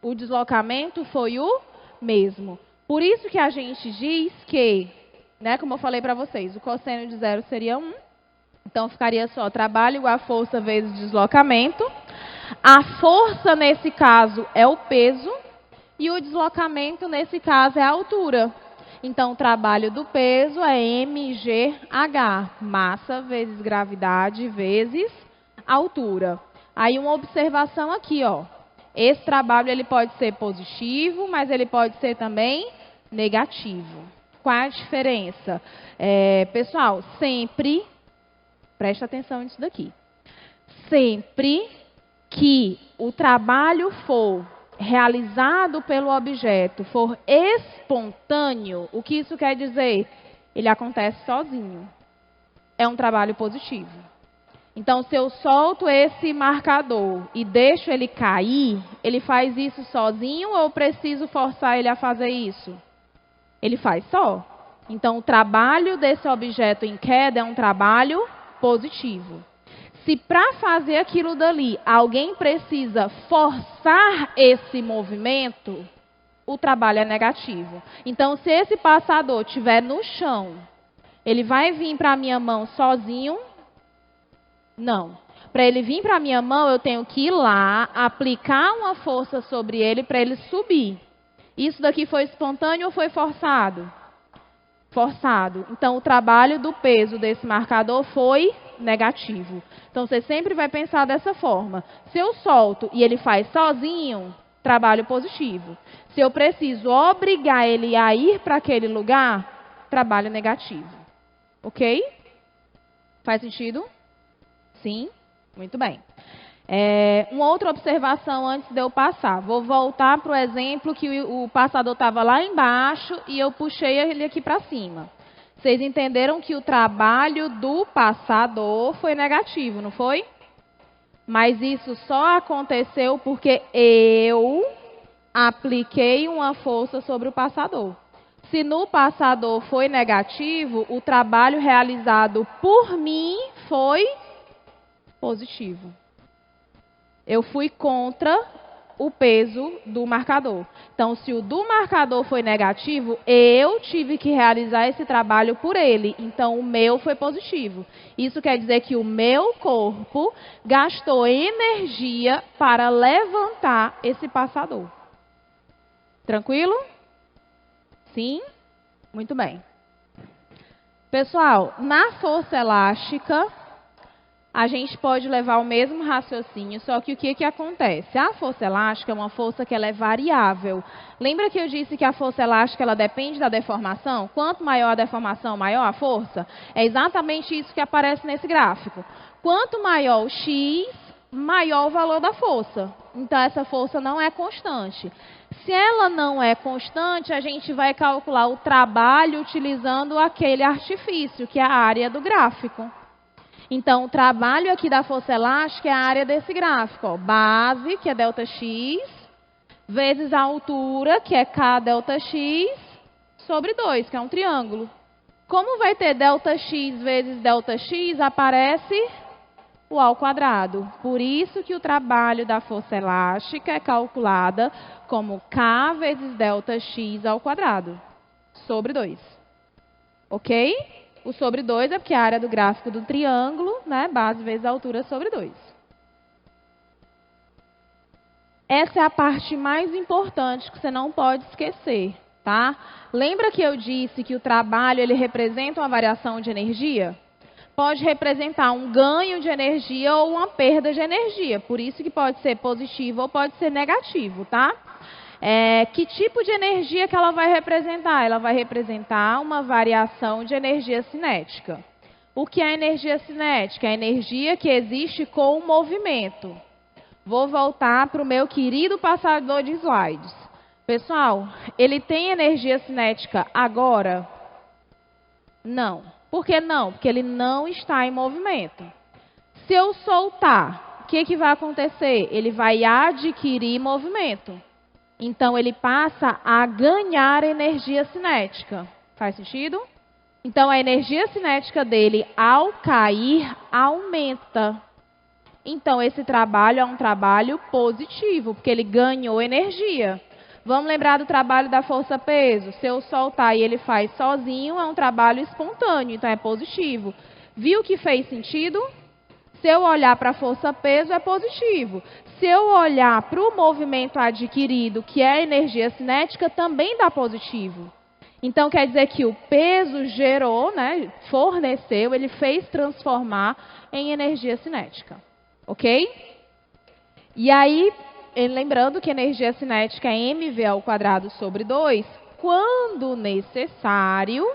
O deslocamento foi o mesmo. Por isso que a gente diz que, né, como eu falei para vocês, o cosseno de zero seria 1. Então, ficaria só trabalho igual a força vezes deslocamento. A força, nesse caso, é o peso. E o deslocamento, nesse caso, é a altura. Então, o trabalho do peso é mgh, massa vezes gravidade vezes altura. Aí, uma observação aqui, ó. Esse trabalho ele pode ser positivo, mas ele pode ser também negativo. Qual é a diferença? Pessoal, sempre, preste atenção nisso daqui. Sempre que o trabalho for realizado pelo objeto for espontâneo, o que isso quer dizer? Ele acontece sozinho. É um trabalho positivo. Então, se eu solto esse marcador e deixo ele cair, ele faz isso sozinho ou eu preciso forçar ele a fazer isso? Ele faz só. Então, o trabalho desse objeto em queda é um trabalho positivo. Se para fazer aquilo dali alguém precisa forçar esse movimento, o trabalho é negativo. Então, se esse passador estiver no chão, ele vai vir para a minha mão sozinho? Não. Para ele vir para a minha mão, eu tenho que ir lá, aplicar uma força sobre ele para ele subir. Isso daqui foi espontâneo ou foi forçado? Forçado. Então, o trabalho do peso desse marcador foi negativo. Então, você sempre vai pensar dessa forma. Se eu solto e ele faz sozinho, trabalho positivo. Se eu preciso obrigar ele a ir para aquele lugar, trabalho negativo. Ok? Faz sentido? Sim? Muito bem. Uma outra observação antes de eu passar. Vou voltar para o exemplo que o passador estava lá embaixo e eu puxei ele aqui para cima. Vocês entenderam que o trabalho do passador foi negativo, não foi? Mas isso só aconteceu porque eu apliquei uma força sobre o passador. Se no passador foi negativo, o trabalho realizado por mim foi positivo. Eu fui contra o peso do marcador. Então, se o do marcador foi negativo, eu tive que realizar esse trabalho por ele. Então, o meu foi positivo. Isso quer dizer que o meu corpo gastou energia para levantar esse passador. Tranquilo? Sim? Muito bem. Pessoal, na força elástica, a gente pode levar o mesmo raciocínio, só que o que acontece? A força elástica é uma força que ela é variável. Lembra que eu disse que a força elástica ela depende da deformação? Quanto maior a deformação, maior a força? É exatamente isso que aparece nesse gráfico. Quanto maior o x, maior o valor da força. Então, essa força não é constante. Se ela não é constante, a gente vai calcular o trabalho utilizando aquele artifício, que é a área do gráfico. Então, o trabalho aqui da força elástica é a área desse gráfico. Ó. Base, que é ΔX, vezes a altura, que é K ΔX, sobre 2, que é um triângulo. Como vai ter ΔX vezes ΔX, aparece o ao quadrado. Por isso que o trabalho da força elástica é calculada como K vezes ΔX ao quadrado, sobre 2. Ok? O sobre 2 é porque é a área do gráfico do triângulo, né? Base vezes a altura sobre 2. Essa é a parte mais importante que você não pode esquecer, tá? Lembra que eu disse que o trabalho ele representa uma variação de energia? Pode representar um ganho de energia ou uma perda de energia. Por isso que pode ser positivo ou pode ser negativo, tá? Que tipo de energia que ela vai representar? Ela vai representar uma variação de energia cinética. O que é energia cinética? É a energia que existe com o movimento. Vou voltar para o meu querido passador de slides. Pessoal, ele tem energia cinética agora? Não. Por que não? Porque ele não está em movimento. Se eu soltar, o que vai acontecer? Ele vai adquirir movimento. Então, ele passa a ganhar energia cinética. Faz sentido? Então, a energia cinética dele, ao cair, aumenta. Então, esse trabalho é um trabalho positivo, porque ele ganhou energia. Vamos lembrar do trabalho da força-peso. Se eu soltar e ele faz sozinho, é um trabalho espontâneo, então é positivo. Viu que fez sentido? Se eu olhar para a força-peso, é positivo. Se eu olhar para o movimento adquirido, que é a energia cinética, também dá positivo. Então, quer dizer que o peso gerou, né, forneceu, ele fez transformar em energia cinética. Ok? E aí, lembrando que energia cinética é mv² sobre 2, quando necessário,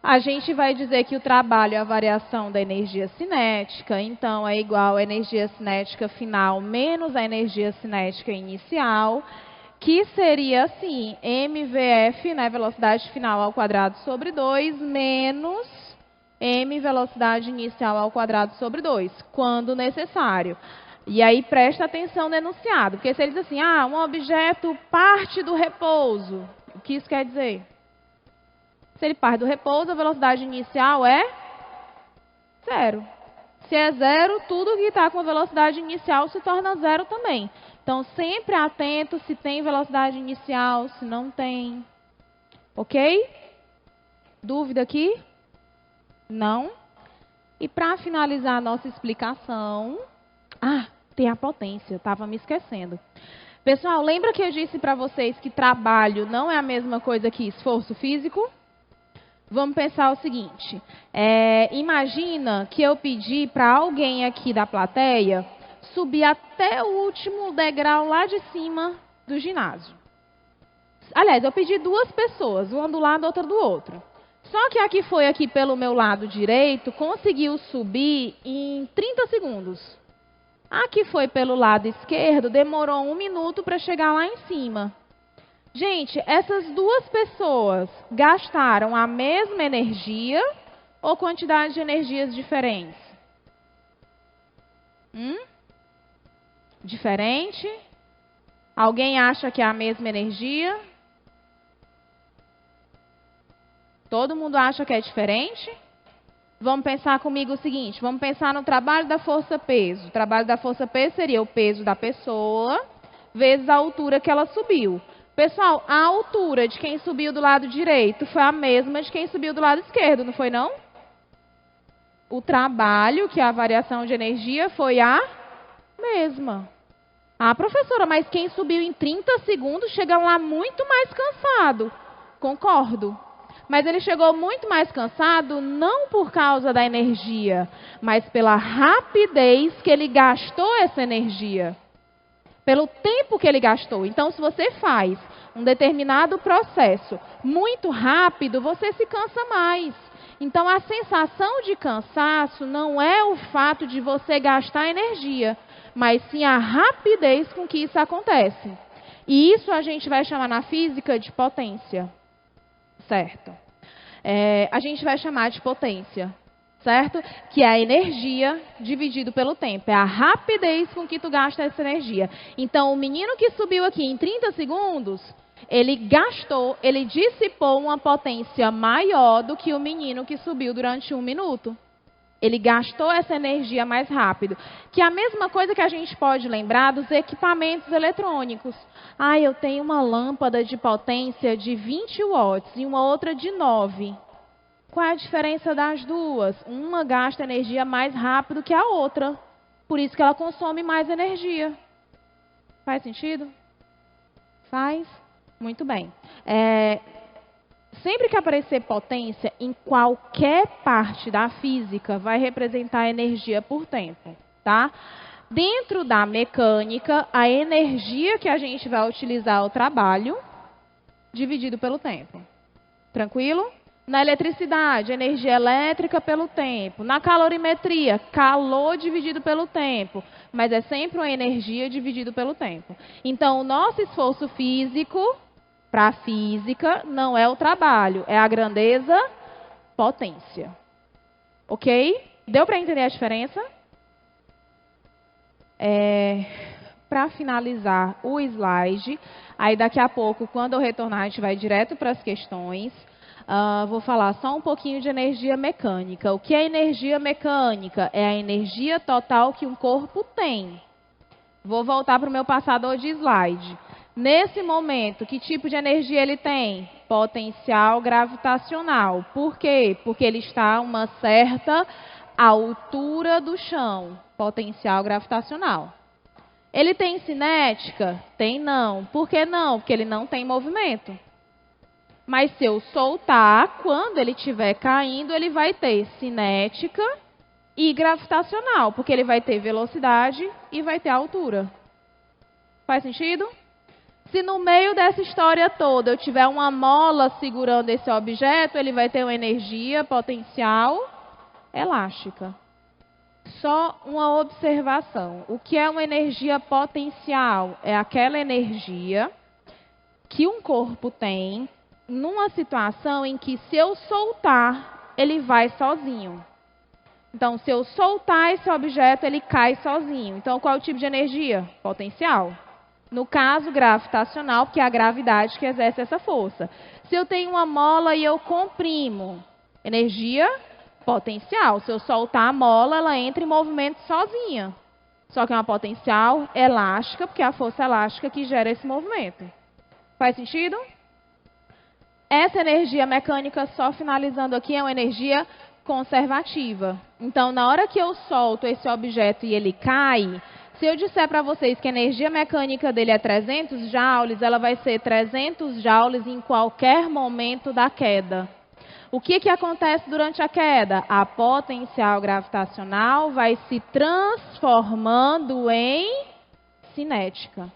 a gente vai dizer que o trabalho é a variação da energia cinética, então é igual a energia cinética final menos a energia cinética inicial, que seria assim, mvf, né, velocidade final ao quadrado sobre 2, menos m velocidade inicial ao quadrado sobre 2, quando necessário. E aí presta atenção no enunciado, porque se ele diz assim, um objeto parte do repouso, o que isso quer dizer? Se ele parte do repouso, a velocidade inicial é 0. Se é 0, tudo que está com velocidade inicial se torna 0 também. Então, sempre atento se tem velocidade inicial, se não tem. Ok? Dúvida aqui? Não? E para finalizar a nossa explicação... tem a potência, estava me esquecendo. Pessoal, lembra que eu disse para vocês que trabalho não é a mesma coisa que esforço físico? Vamos pensar o seguinte, imagina que eu pedi para alguém aqui da plateia subir até o último degrau lá de cima do ginásio. Aliás, eu pedi 2 pessoas, uma do lado e outra do outro. Só que a que foi aqui pelo meu lado direito conseguiu subir em 30 segundos. A que foi pelo lado esquerdo demorou 1 minuto para chegar lá em cima. Gente, essas 2 pessoas gastaram a mesma energia ou quantidade de energias diferentes? Diferente? Alguém acha que é a mesma energia? Todo mundo acha que é diferente? Vamos pensar comigo o seguinte, vamos pensar no trabalho da força-peso. O trabalho da força-peso seria o peso da pessoa vezes a altura que ela subiu. Pessoal, a altura de quem subiu do lado direito foi a mesma de quem subiu do lado esquerdo, não foi não? O trabalho, que é a variação de energia, foi a mesma. Professora, mas quem subiu em 30 segundos chega lá muito mais cansado. Concordo. Mas ele chegou muito mais cansado não por causa da energia, mas pela rapidez que ele gastou essa energia. Pelo tempo que ele gastou. Então, se você faz um determinado processo muito rápido, você se cansa mais. Então, a sensação de cansaço não é o fato de você gastar energia, mas sim a rapidez com que isso acontece. E isso a gente vai chamar na física de potência. Certo? A gente vai chamar de potência. Certo? Que é a energia dividido pelo tempo. É a rapidez com que tu gasta essa energia. Então, o menino que subiu aqui em 30 segundos, ele dissipou uma potência maior do que o menino que subiu durante 1 minuto. Ele gastou essa energia mais rápido. Que é a mesma coisa que a gente pode lembrar dos equipamentos eletrônicos. Eu tenho uma lâmpada de potência de 20 watts e uma outra de 9. Qual é a diferença das duas? Uma gasta energia mais rápido que a outra. Por isso que ela consome mais energia. Faz sentido? Faz? Muito bem. Sempre que aparecer potência, em qualquer parte da física, vai representar energia por tempo. Tá? Dentro da mecânica, a energia que a gente vai utilizar é o trabalho dividido pelo tempo. Tranquilo? Na eletricidade, energia elétrica pelo tempo. Na calorimetria, calor dividido pelo tempo. Mas é sempre uma energia dividido pelo tempo. Então, o nosso esforço físico para a física não é o trabalho, é a grandeza, potência. Ok? Deu para entender a diferença? Para finalizar o slide, aí daqui a pouco, quando eu retornar, a gente vai direto para as questões. Vou falar só um pouquinho de energia mecânica. O que é energia mecânica? É a energia total que um corpo tem. Vou voltar para o meu passador de slide. Nesse momento, que tipo de energia ele tem? Potencial gravitacional. Por quê? Porque ele está a uma certa altura do chão. Potencial gravitacional. Ele tem cinética? Tem não. Por que não? Porque ele não tem movimento. Mas se eu soltar, quando ele estiver caindo, ele vai ter cinética e gravitacional, porque ele vai ter velocidade e vai ter altura. Faz sentido? Se no meio dessa história toda eu tiver uma mola segurando esse objeto, ele vai ter uma energia potencial elástica. Só uma observação. O que é uma energia potencial? É aquela energia que um corpo tem numa situação em que, se eu soltar, ele vai sozinho. Então, se eu soltar esse objeto, ele cai sozinho. Então, qual é o tipo de energia? Potencial. No caso, gravitacional, porque é a gravidade que exerce essa força. Se eu tenho uma mola e eu comprimo, energia potencial. Se eu soltar a mola, ela entra em movimento sozinha. Só que é uma potencial elástica, porque é a força elástica que gera esse movimento. Faz sentido? Essa energia mecânica, só finalizando aqui, é uma energia conservativa. Então, na hora que eu solto esse objeto e ele cai, se eu disser para vocês que a energia mecânica dele é 300 joules, ela vai ser 300 joules em qualquer momento da queda. O que acontece durante a queda? A potencial gravitacional vai se transformando em cinética.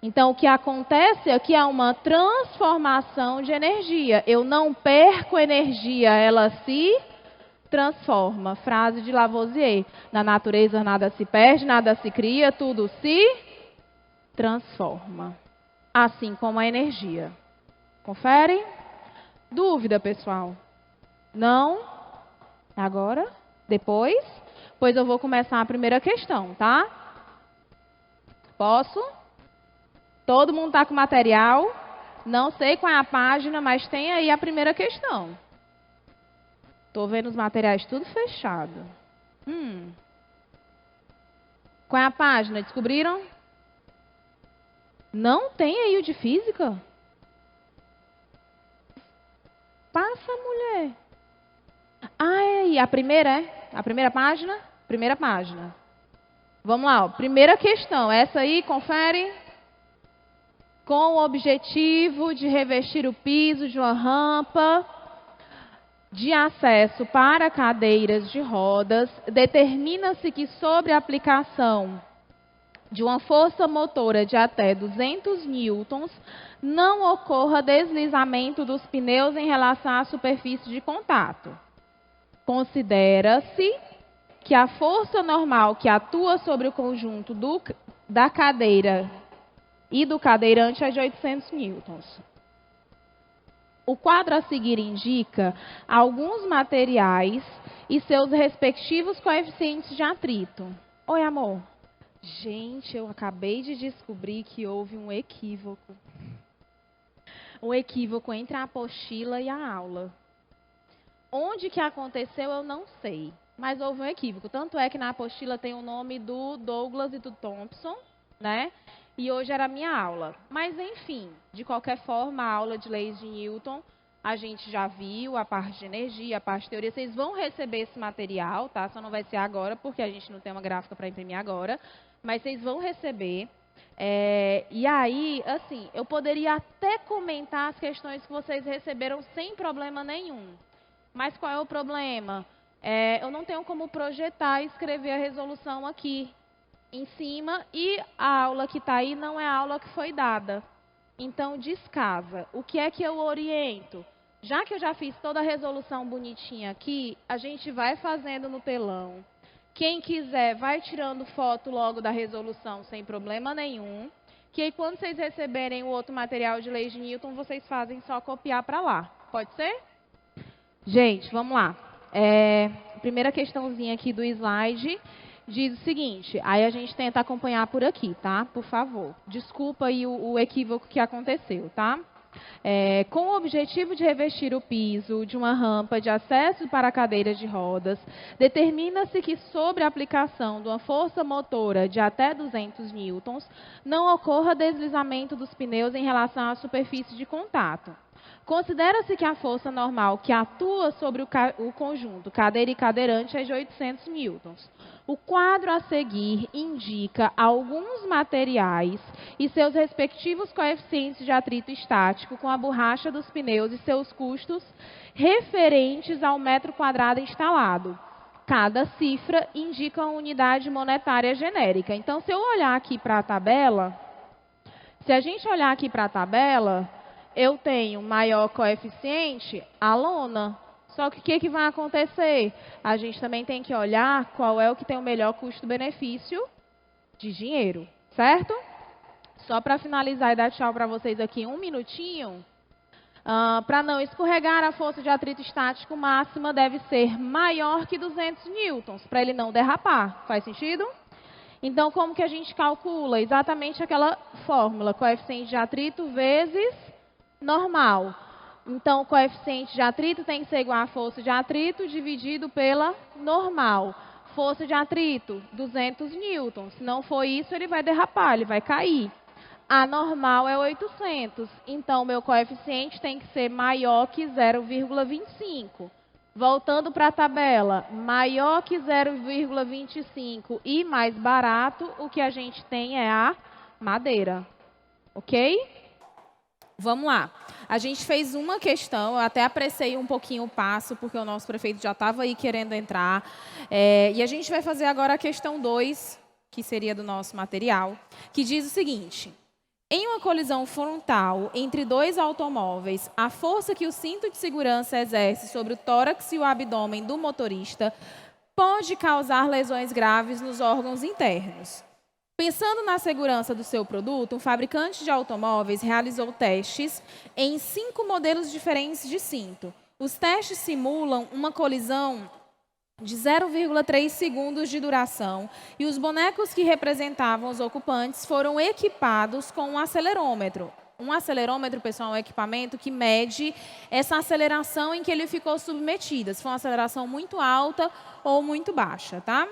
Então, o que acontece aqui é uma transformação de energia. Eu não perco energia, ela se transforma. Frase de Lavoisier. Na natureza nada se perde, nada se cria, tudo se transforma. Assim como a energia. Confere? Dúvida, pessoal? Não? Agora? Depois? Pois eu vou começar a primeira questão, tá? Posso? Todo mundo está com material? Não sei qual é a página, mas tem aí a primeira questão. Estou vendo os materiais tudo fechado. Qual é a página? Descobriram? Não tem aí o de física? Passa, mulher. E a primeira é? A primeira página? Primeira página. Vamos lá, ó. Primeira questão. Essa aí, confere. Com o objetivo de revestir o piso de uma rampa de acesso para cadeiras de rodas, determina-se que, sobre a aplicação de uma força motora de até 200 newtons, não ocorra deslizamento dos pneus em relação à superfície de contato. Considera-se que a força normal que atua sobre o conjunto da cadeira e do cadeirante é de 800 newtons. O quadro a seguir indica alguns materiais e seus respectivos coeficientes de atrito. Oi, amor. Gente, eu acabei de descobrir que houve um equívoco. Um equívoco entre a apostila e a aula. Onde que aconteceu, eu não sei. Mas houve um equívoco. Tanto é que na apostila tem o nome do Douglas e do Thompson, né? E hoje era a minha aula. Mas, enfim, de qualquer forma, a aula de leis de Newton, a gente já viu a parte de energia, a parte de teoria. Vocês vão receber esse material, tá? Só não vai ser agora, porque a gente não tem uma gráfica para imprimir agora. Mas vocês vão receber. E aí, assim, eu poderia até comentar as questões que vocês receberam sem problema nenhum. Mas qual é o problema? Eu não tenho como projetar e escrever a resolução aqui em cima, e a aula que está aí não é a aula que foi dada. Então, descasa. O que é que eu oriento? Já que eu já fiz toda a resolução bonitinha aqui, a gente vai fazendo no telão. Quem quiser, vai tirando foto logo da resolução sem problema nenhum. Que aí, quando vocês receberem o outro material de leis de Newton, vocês fazem só copiar para lá. Pode ser? Gente, vamos lá. A primeira questãozinha aqui do slide diz o seguinte. Aí a gente tenta acompanhar por aqui, tá? Por favor. Desculpa aí o equívoco que aconteceu, tá? Com o objetivo de revestir o piso de uma rampa de acesso para cadeiras de rodas, determina-se que, sobre a aplicação de uma força motora de até 200 newtons, não ocorra deslizamento dos pneus em relação à superfície de contato. Considera-se que a força normal que atua sobre o conjunto cadeira e cadeirante é de 800 newtons. O quadro a seguir indica alguns materiais e seus respectivos coeficientes de atrito estático com a borracha dos pneus e seus custos referentes ao metro quadrado instalado. Cada cifra indica uma unidade monetária genérica. Então, se eu olhar aqui para a tabela, eu tenho maior coeficiente, a lona. Só que o que vai acontecer? A gente também tem que olhar qual é o que tem o melhor custo-benefício de dinheiro, certo? Só para finalizar e dar tchau para vocês aqui um minutinho. Para não escorregar, a força de atrito estático máxima deve ser maior que 200 newtons, para ele não derrapar. Faz sentido? Então, como que a gente calcula? Exatamente aquela fórmula, coeficiente de atrito vezes normal. Então, o coeficiente de atrito tem que ser igual à força de atrito dividido pela normal. Força de atrito, 200 newtons. Se não for isso, ele vai derrapar, ele vai cair. A normal é 800. Então, meu coeficiente tem que ser maior que 0,25. Voltando para a tabela, maior que 0,25 e mais barato, o que a gente tem é a madeira. Ok? Vamos lá. A gente fez uma questão, eu até apressei um pouquinho o passo, porque o nosso prefeito já estava aí querendo entrar. E a gente vai fazer agora a questão 2, que seria do nosso material, que diz o seguinte. Em uma colisão frontal entre dois automóveis, a força que o cinto de segurança exerce sobre o tórax e o abdômen do motorista pode causar lesões graves nos órgãos internos. Pensando na segurança do seu produto, um fabricante de automóveis realizou testes em 5 modelos diferentes de cinto. Os testes simulam uma colisão de 0,3 segundos de duração e os bonecos que representavam os ocupantes foram equipados com um acelerômetro. Um acelerômetro, pessoal, é um equipamento que mede essa aceleração em que ele ficou submetido, se for uma aceleração muito alta ou muito baixa, tá?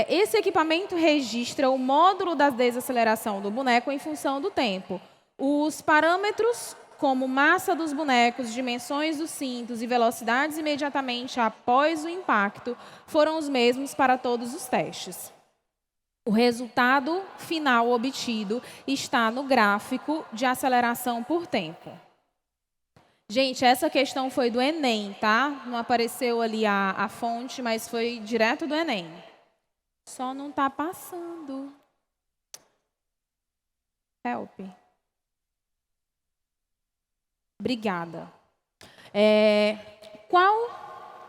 Esse equipamento registra o módulo da desaceleração do boneco em função do tempo. Os parâmetros, como massa dos bonecos, dimensões dos cintos e velocidades imediatamente após o impacto, foram os mesmos para todos os testes. O resultado final obtido está no gráfico de aceleração por tempo. Gente, essa questão foi do Enem, tá? Não apareceu ali a fonte, mas foi direto do Enem. Só não está passando. Help. Obrigada. Qual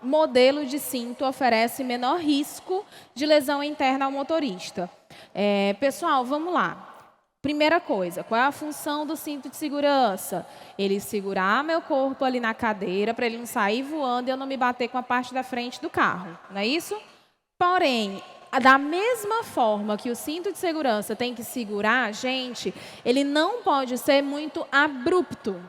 modelo de cinto oferece menor risco de lesão interna ao motorista? Pessoal, vamos lá. Primeira coisa, qual é a função do cinto de segurança? Ele segurar meu corpo ali na cadeira para ele não sair voando e eu não me bater com a parte da frente do carro. Não é isso? Porém, da mesma forma que o cinto de segurança tem que segurar, gente, ele não pode ser muito abrupto.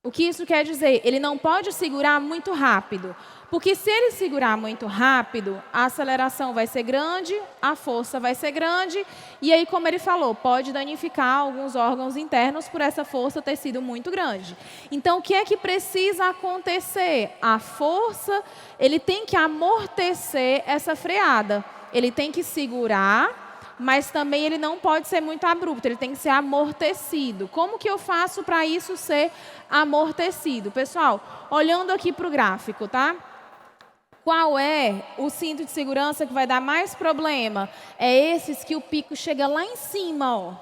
O que isso quer dizer? Ele não pode segurar muito rápido. Porque se ele segurar muito rápido, a aceleração vai ser grande, a força vai ser grande, e aí, como ele falou, pode danificar alguns órgãos internos por essa força ter sido muito grande. Então, o que é que precisa acontecer? A força, ele tem que amortecer essa freada. Ele tem que segurar, mas também ele não pode ser muito abrupto, ele tem que ser amortecido. Como que eu faço para isso ser amortecido? Pessoal, olhando aqui para o gráfico, tá? Qual é o cinto de segurança que vai dar mais problema? É esses que o pico chega lá em cima, ó.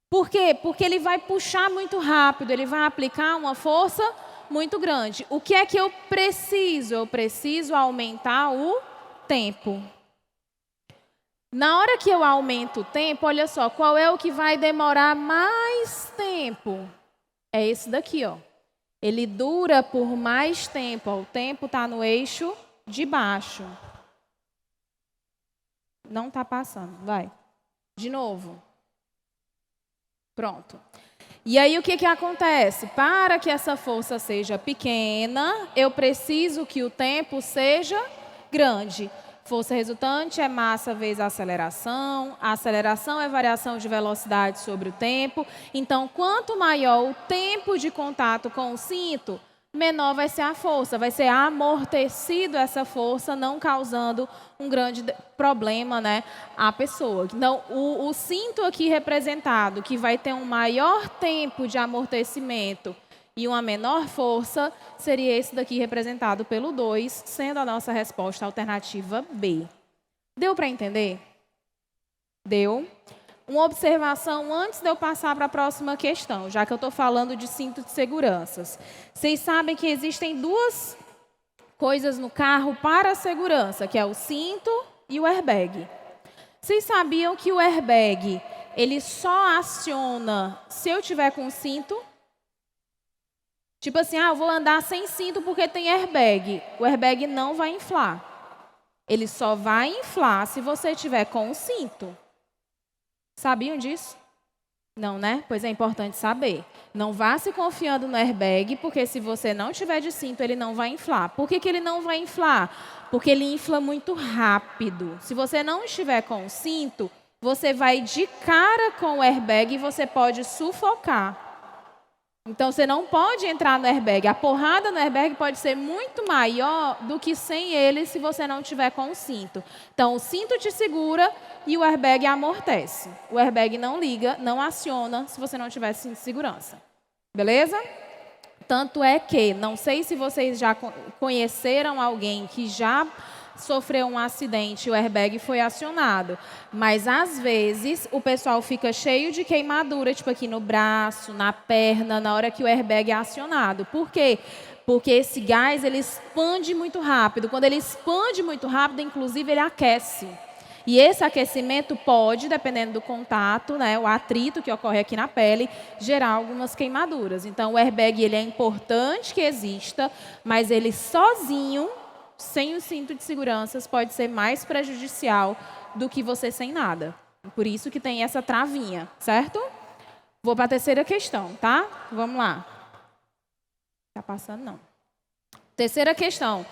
Por quê? Porque ele vai puxar muito rápido, ele vai aplicar uma força muito grande. O que é que eu preciso? Eu preciso aumentar o tempo. Na hora que eu aumento o tempo, olha só, qual é o que vai demorar mais tempo? É esse daqui, ó. Ele dura por mais tempo. Ó, o tempo está no eixo de baixo. Não está passando, vai. De novo. Pronto. E aí o que acontece? Para que essa força seja pequena, eu preciso que o tempo seja grande. Força resultante é massa vezes aceleração. A aceleração é variação de velocidade sobre o tempo. Então, quanto maior o tempo de contato com o cinto, menor vai ser a força. Vai ser amortecido essa força, não causando um grande problema, né, à pessoa. Então, o cinto aqui representado, que vai ter um maior tempo de amortecimento e uma menor força, seria esse daqui representado pelo 2, sendo a nossa resposta a alternativa B. Deu para entender? Deu? Uma observação antes de eu passar para a próxima questão, já que eu estou falando de cinto de segurança. Vocês sabem que existem duas coisas no carro para a segurança, que é o cinto e o airbag. Vocês sabiam que o airbag, ele só aciona se eu tiver com cinto? Tipo assim, eu vou andar sem cinto porque tem airbag. O airbag não vai inflar. Ele só vai inflar se você tiver com o cinto. Sabiam disso? Não, né? Pois é importante saber. Não vá se confiando no airbag, porque se você não tiver de cinto, ele não vai inflar. Por que ele não vai inflar? Porque ele infla muito rápido. Se você não estiver com o cinto, você vai de cara com o airbag e você pode sufocar. Então, você não pode entrar no airbag. A porrada no airbag pode ser muito maior do que sem ele se você não tiver com o cinto. Então, o cinto te segura e o airbag amortece. O airbag não liga, não aciona se você não tiver cinto de segurança. Beleza? Tanto é que, não sei se vocês já conheceram alguém que já sofreu um acidente e o airbag foi acionado. Mas, às vezes, o pessoal fica cheio de queimadura, tipo aqui no braço, na perna, na hora que o airbag é acionado. Por quê? Porque esse gás, ele expande muito rápido. Quando ele expande muito rápido, inclusive, ele aquece. E esse aquecimento pode, dependendo do contato, né, o atrito que ocorre aqui na pele, gerar algumas queimaduras. Então, o airbag ele é importante que exista, mas ele sozinho, sem o cinto de segurança, pode ser mais prejudicial do que você sem nada. Por isso que tem essa travinha, certo? Vou para a terceira questão, tá? Vamos lá. Tá passando, não. Terceira questão.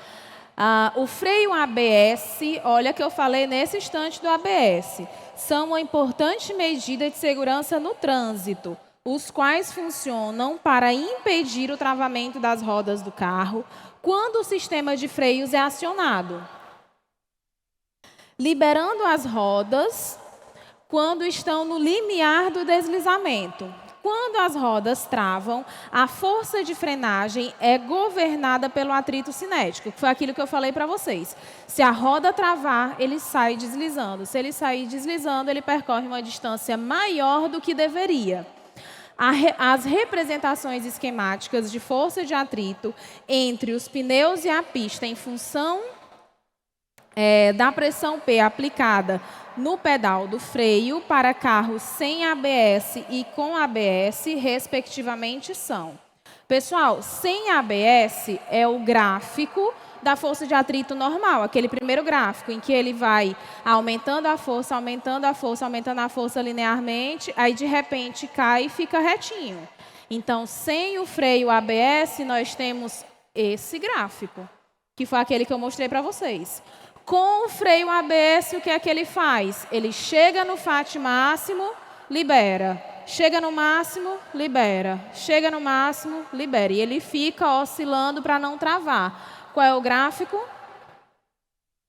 O freio ABS, olha que eu falei nesse instante do ABS, são uma importante medida de segurança no trânsito, os quais funcionam para impedir o travamento das rodas do carro quando o sistema de freios é acionado, liberando as rodas quando estão no limiar do deslizamento. Quando as rodas travam, a força de frenagem é governada pelo atrito cinético, que foi aquilo que eu falei para vocês. Se a roda travar, ele sai deslizando. Se ele sair deslizando, ele percorre uma distância maior do que deveria. As representações esquemáticas de força de atrito entre os pneus e a pista em função da pressão P aplicada no pedal do freio para carros sem ABS e com ABS, respectivamente, são. Pessoal, sem ABS é o gráfico da força de atrito normal, aquele primeiro gráfico em que ele vai aumentando a força, aumentando a força, aumentando a força linearmente, aí de repente cai e fica retinho. Então, sem o freio ABS, nós temos esse gráfico, que foi aquele que eu mostrei para vocês. Com o freio ABS, o que é que ele faz? Ele chega no FAT máximo, libera. Chega no máximo, libera. Chega no máximo, libera. E ele fica oscilando para não travar. Qual é o gráfico?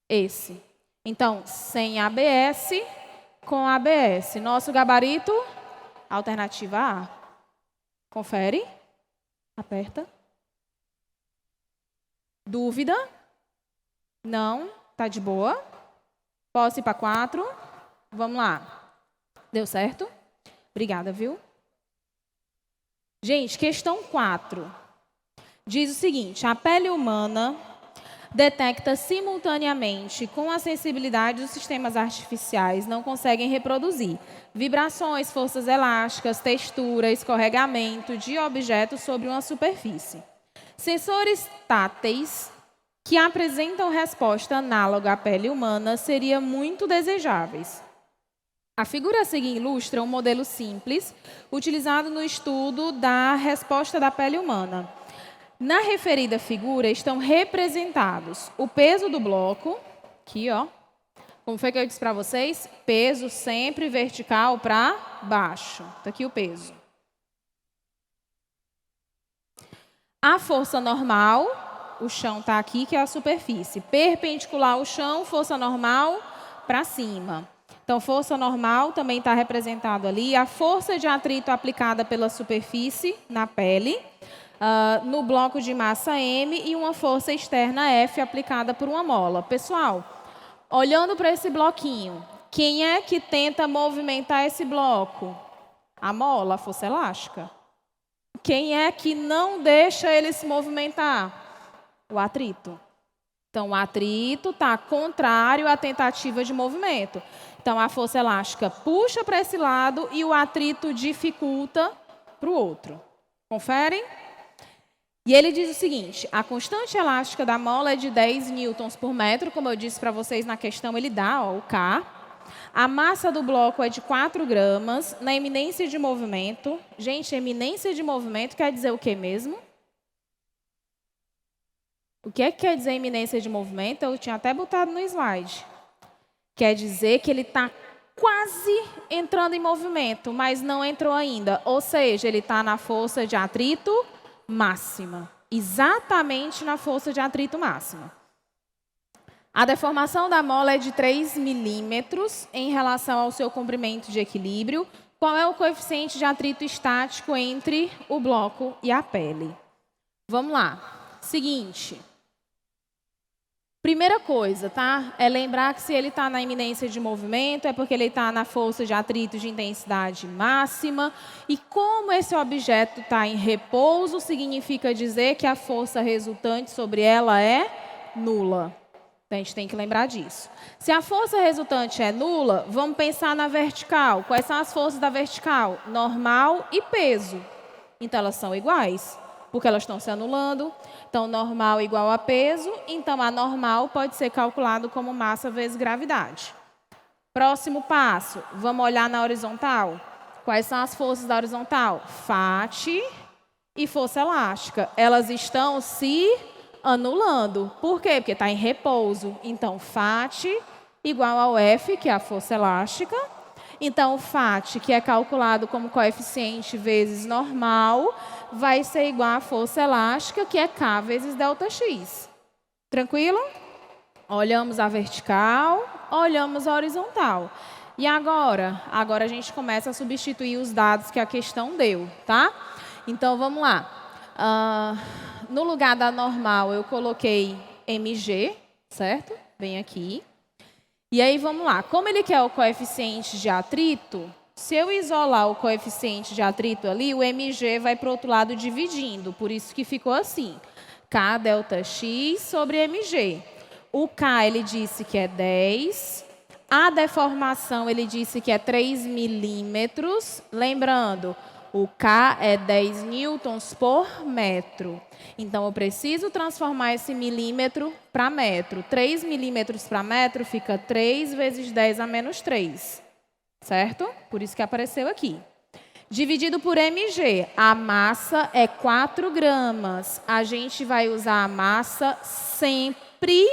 Esse. Então, sem ABS, com ABS. Nosso gabarito, alternativa A. Confere. Aperta. Dúvida? Não? Tá de boa? Posso ir para 4? Vamos lá. Deu certo? Obrigada, viu? Gente, questão 4. Diz o seguinte: a pele humana detecta simultaneamente com a sensibilidade dos sistemas artificiais, não conseguem reproduzir vibrações, forças elásticas, textura, escorregamento de objetos sobre uma superfície. Sensores táteis que apresentam resposta análoga à pele humana seriam muito desejáveis. A figura a seguir ilustra um modelo simples utilizado no estudo da resposta da pele humana. Na referida figura estão representados o peso do bloco, aqui ó, como foi que eu disse para vocês? Peso sempre vertical para baixo, está aqui o peso. A força normal, o chão está aqui, que é a superfície. Perpendicular ao chão, força normal para cima. Então, força normal também está representado ali. A força de atrito aplicada pela superfície na pele. No bloco de massa M e uma força externa F aplicada por uma mola. Pessoal, olhando para esse bloquinho, quem é que tenta movimentar esse bloco? A mola, a força elástica. Quem é que não deixa ele se movimentar? O atrito. Então, o atrito está contrário à tentativa de movimento. Então, a força elástica puxa para esse lado e o atrito dificulta para o outro. Conferem? E ele diz o seguinte: a constante elástica da mola é de 10 newtons por metro, como eu disse para vocês na questão, ele dá o K. A massa do bloco é de 4 gramas. Na eminência de movimento, gente, eminência de movimento quer dizer o que mesmo? O que é que quer dizer eminência de movimento? Eu tinha até botado no slide. Quer dizer que ele está quase entrando em movimento, mas não entrou ainda. Ou seja, ele está na força de atrito máxima. Exatamente na força de atrito máxima. A deformação da mola é de 3 milímetros em relação ao seu comprimento de equilíbrio. Qual é o coeficiente de atrito estático entre o bloco e a pele? Vamos lá. Seguinte. Primeira coisa, tá? É lembrar que se ele está na iminência de movimento, é porque ele está na força de atrito de intensidade máxima. E como esse objeto está em repouso, significa dizer que a força resultante sobre ela é nula. Então, a gente tem que lembrar disso. Se a força resultante é nula, vamos pensar na vertical. Quais são as forças da vertical? Normal e peso. Então, elas são iguais, porque elas estão se anulando. Então, normal igual a peso, então a normal pode ser calculado como massa vezes gravidade. Próximo passo, vamos olhar na horizontal. Quais são as forças da horizontal? Fat e força elástica. Elas estão se anulando. Por quê? Porque está em repouso. Então, Fat igual ao F, que é a força elástica. Então, o Fat, que é calculado como coeficiente vezes normal, vai ser igual à força elástica, que é K vezes ΔX. Tranquilo? Olhamos a vertical, olhamos a horizontal. E agora? Agora a gente começa a substituir os dados que a questão deu, tá? Então, vamos lá. No lugar da normal, eu coloquei mg, certo? Bem aqui. E aí, vamos lá. Como ele quer o coeficiente de atrito, se eu isolar o coeficiente de atrito ali, o mg vai para o outro lado dividindo. Por isso que ficou assim. K ΔX sobre mg. O K, ele disse que é 10. A deformação, ele disse que é 3 milímetros. Lembrando, o K é 10 newtons por metro. Então, eu preciso transformar esse milímetro para metro. 3 milímetros para metro fica 3 vezes 10 a menos 3. Certo? Por isso que apareceu aqui. Dividido por mg. A massa é 4 gramas. A gente vai usar a massa sempre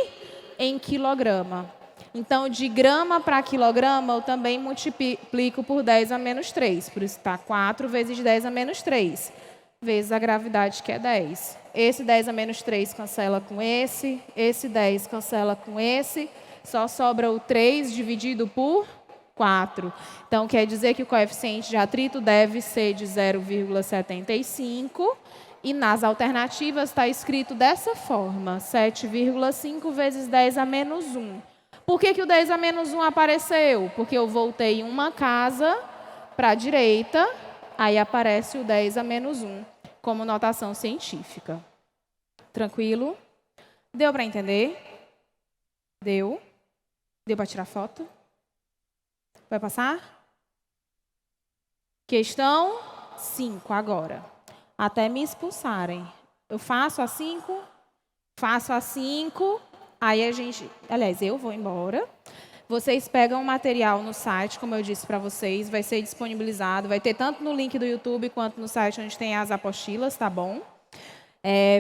em quilograma. Então, de grama para quilograma, eu também multiplico por 10 a menos 3. Por isso, está 4 vezes 10 a menos 3. Vezes a gravidade, que é 10. Esse 10 a menos 3 cancela com esse 10 cancela com esse. Só sobra o 3 dividido por 4. Então, quer dizer que o coeficiente de atrito deve ser de 0,75. E nas alternativas está escrito dessa forma. 7,5 vezes 10 a menos 1. Por que o 10 a menos 1 apareceu? Porque eu voltei uma casa para a direita, aí aparece o 10 a menos 1 como notação científica. Tranquilo? Deu para entender? Deu? Deu para tirar foto? Vai passar? Questão 5 agora. Até me expulsarem. Eu faço a 5, aí a gente... Aliás, eu vou embora. Vocês pegam o material no site, como eu disse para vocês, vai ser disponibilizado, vai ter tanto no link do YouTube quanto no site onde tem as apostilas, tá bom?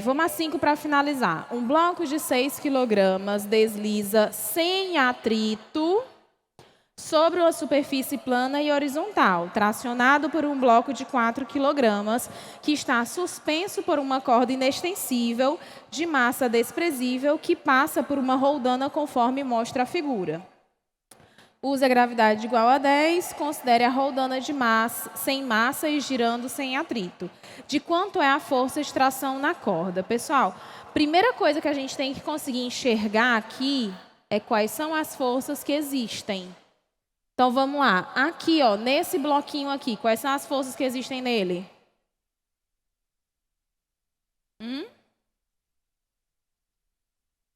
Vamos a 5 para finalizar. Um bloco de 6 kg desliza sem atrito sobre uma superfície plana e horizontal, tracionado por um bloco de 4 kg, que está suspenso por uma corda inextensível de massa desprezível que passa por uma roldana conforme mostra a figura. Use a gravidade igual a 10, considere a roldana de massa, sem massa e girando sem atrito. De quanto é a força de tração na corda? Pessoal, primeira coisa que a gente tem que conseguir enxergar aqui é quais são as forças que existem. Então, vamos lá. Aqui, ó, nesse bloquinho aqui, quais são as forças que existem nele?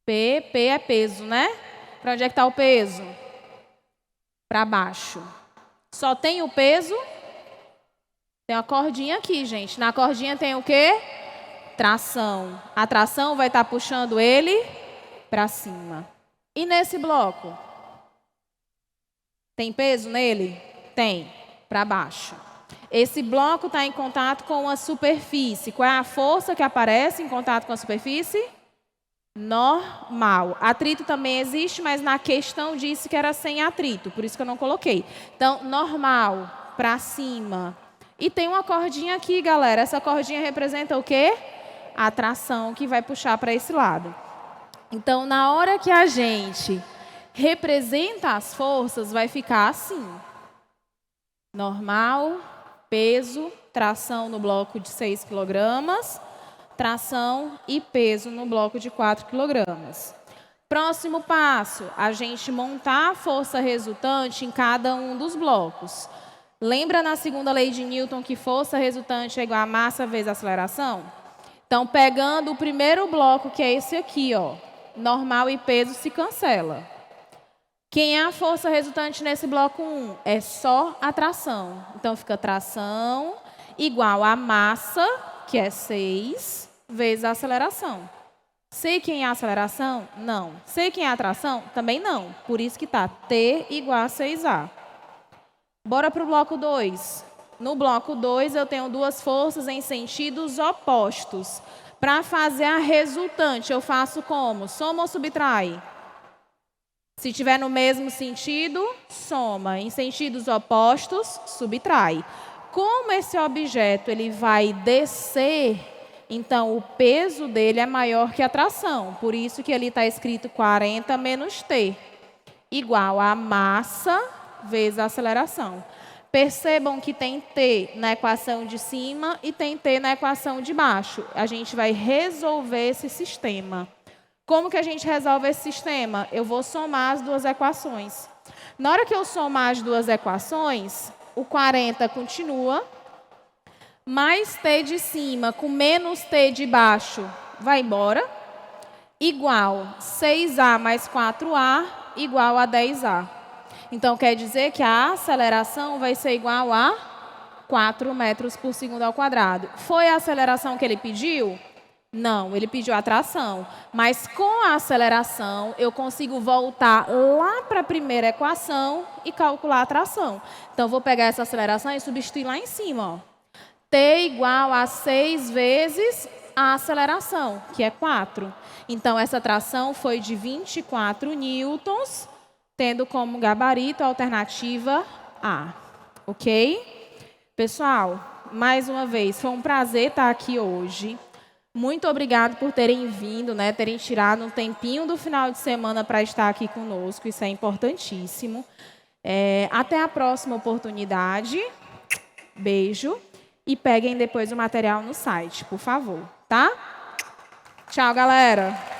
P é peso, né? Para onde é que está o peso? Para baixo. Só tem o peso? Tem uma cordinha aqui, gente. Na cordinha tem o quê? Tração. A tração vai estar puxando ele para cima. E nesse bloco? Tem peso nele? Tem. Para baixo. Esse bloco está em contato com a superfície. Qual é a força que aparece em contato com a superfície? Normal. Atrito também existe, mas na questão disse que era sem atrito, por isso que eu não coloquei. Então, normal, para cima. E tem uma cordinha aqui, galera. Essa cordinha representa o quê? A tração que vai puxar para esse lado. Então, na hora que a gente representa as forças, vai ficar assim. Normal, peso, tração no bloco de 6 kg. Tração e peso no bloco de 4 kg. Próximo passo, a gente montar a força resultante em cada um dos blocos. Lembra na segunda lei de Newton que força resultante é igual a massa vezes aceleração? Então, pegando o primeiro bloco, que é esse aqui, ó, normal e peso se cancela. Quem é a força resultante nesse bloco 1? É só a tração. Então, fica tração igual a massa, que é 6, vezes a aceleração. Sei quem é a aceleração? Não. Sei quem é a tração? Também não. Por isso que está T igual a 6A. Bora para o bloco 2. No bloco 2, eu tenho duas forças em sentidos opostos. Para fazer a resultante, eu faço como? Soma ou subtrai? Se tiver no mesmo sentido, soma. Em sentidos opostos, subtrai. Como esse objeto ele vai descer, então o peso dele é maior que a tração. Por isso que ali está escrito 40 menos T, igual a massa vezes a aceleração. Percebam que tem T na equação de cima e tem T na equação de baixo. A gente vai resolver esse sistema. Como que a gente resolve esse sistema? Eu vou somar as duas equações. Na hora que eu somar as duas equações, o 40 continua, mais T de cima com menos T de baixo vai embora, igual 6A mais 4A igual a 10A. Então, quer dizer que a aceleração vai ser igual a 4 metros por segundo ao quadrado. Foi a aceleração que ele pediu? Não, ele pediu a tração. Mas com a aceleração, eu consigo voltar lá para a primeira equação e calcular a tração. Então, vou pegar essa aceleração e substituir lá em cima. Ó. T igual a 6 vezes a aceleração, que é 4. Então, essa tração foi de 24 newtons, tendo como gabarito a alternativa A. Ok? Pessoal, mais uma vez, foi um prazer estar aqui hoje. Muito obrigado por terem vindo, né, terem tirado um tempinho do final de semana para estar aqui conosco. Isso é importantíssimo. Até a próxima oportunidade. Beijo. E peguem depois o material no site, por favor, tá? Tchau, galera.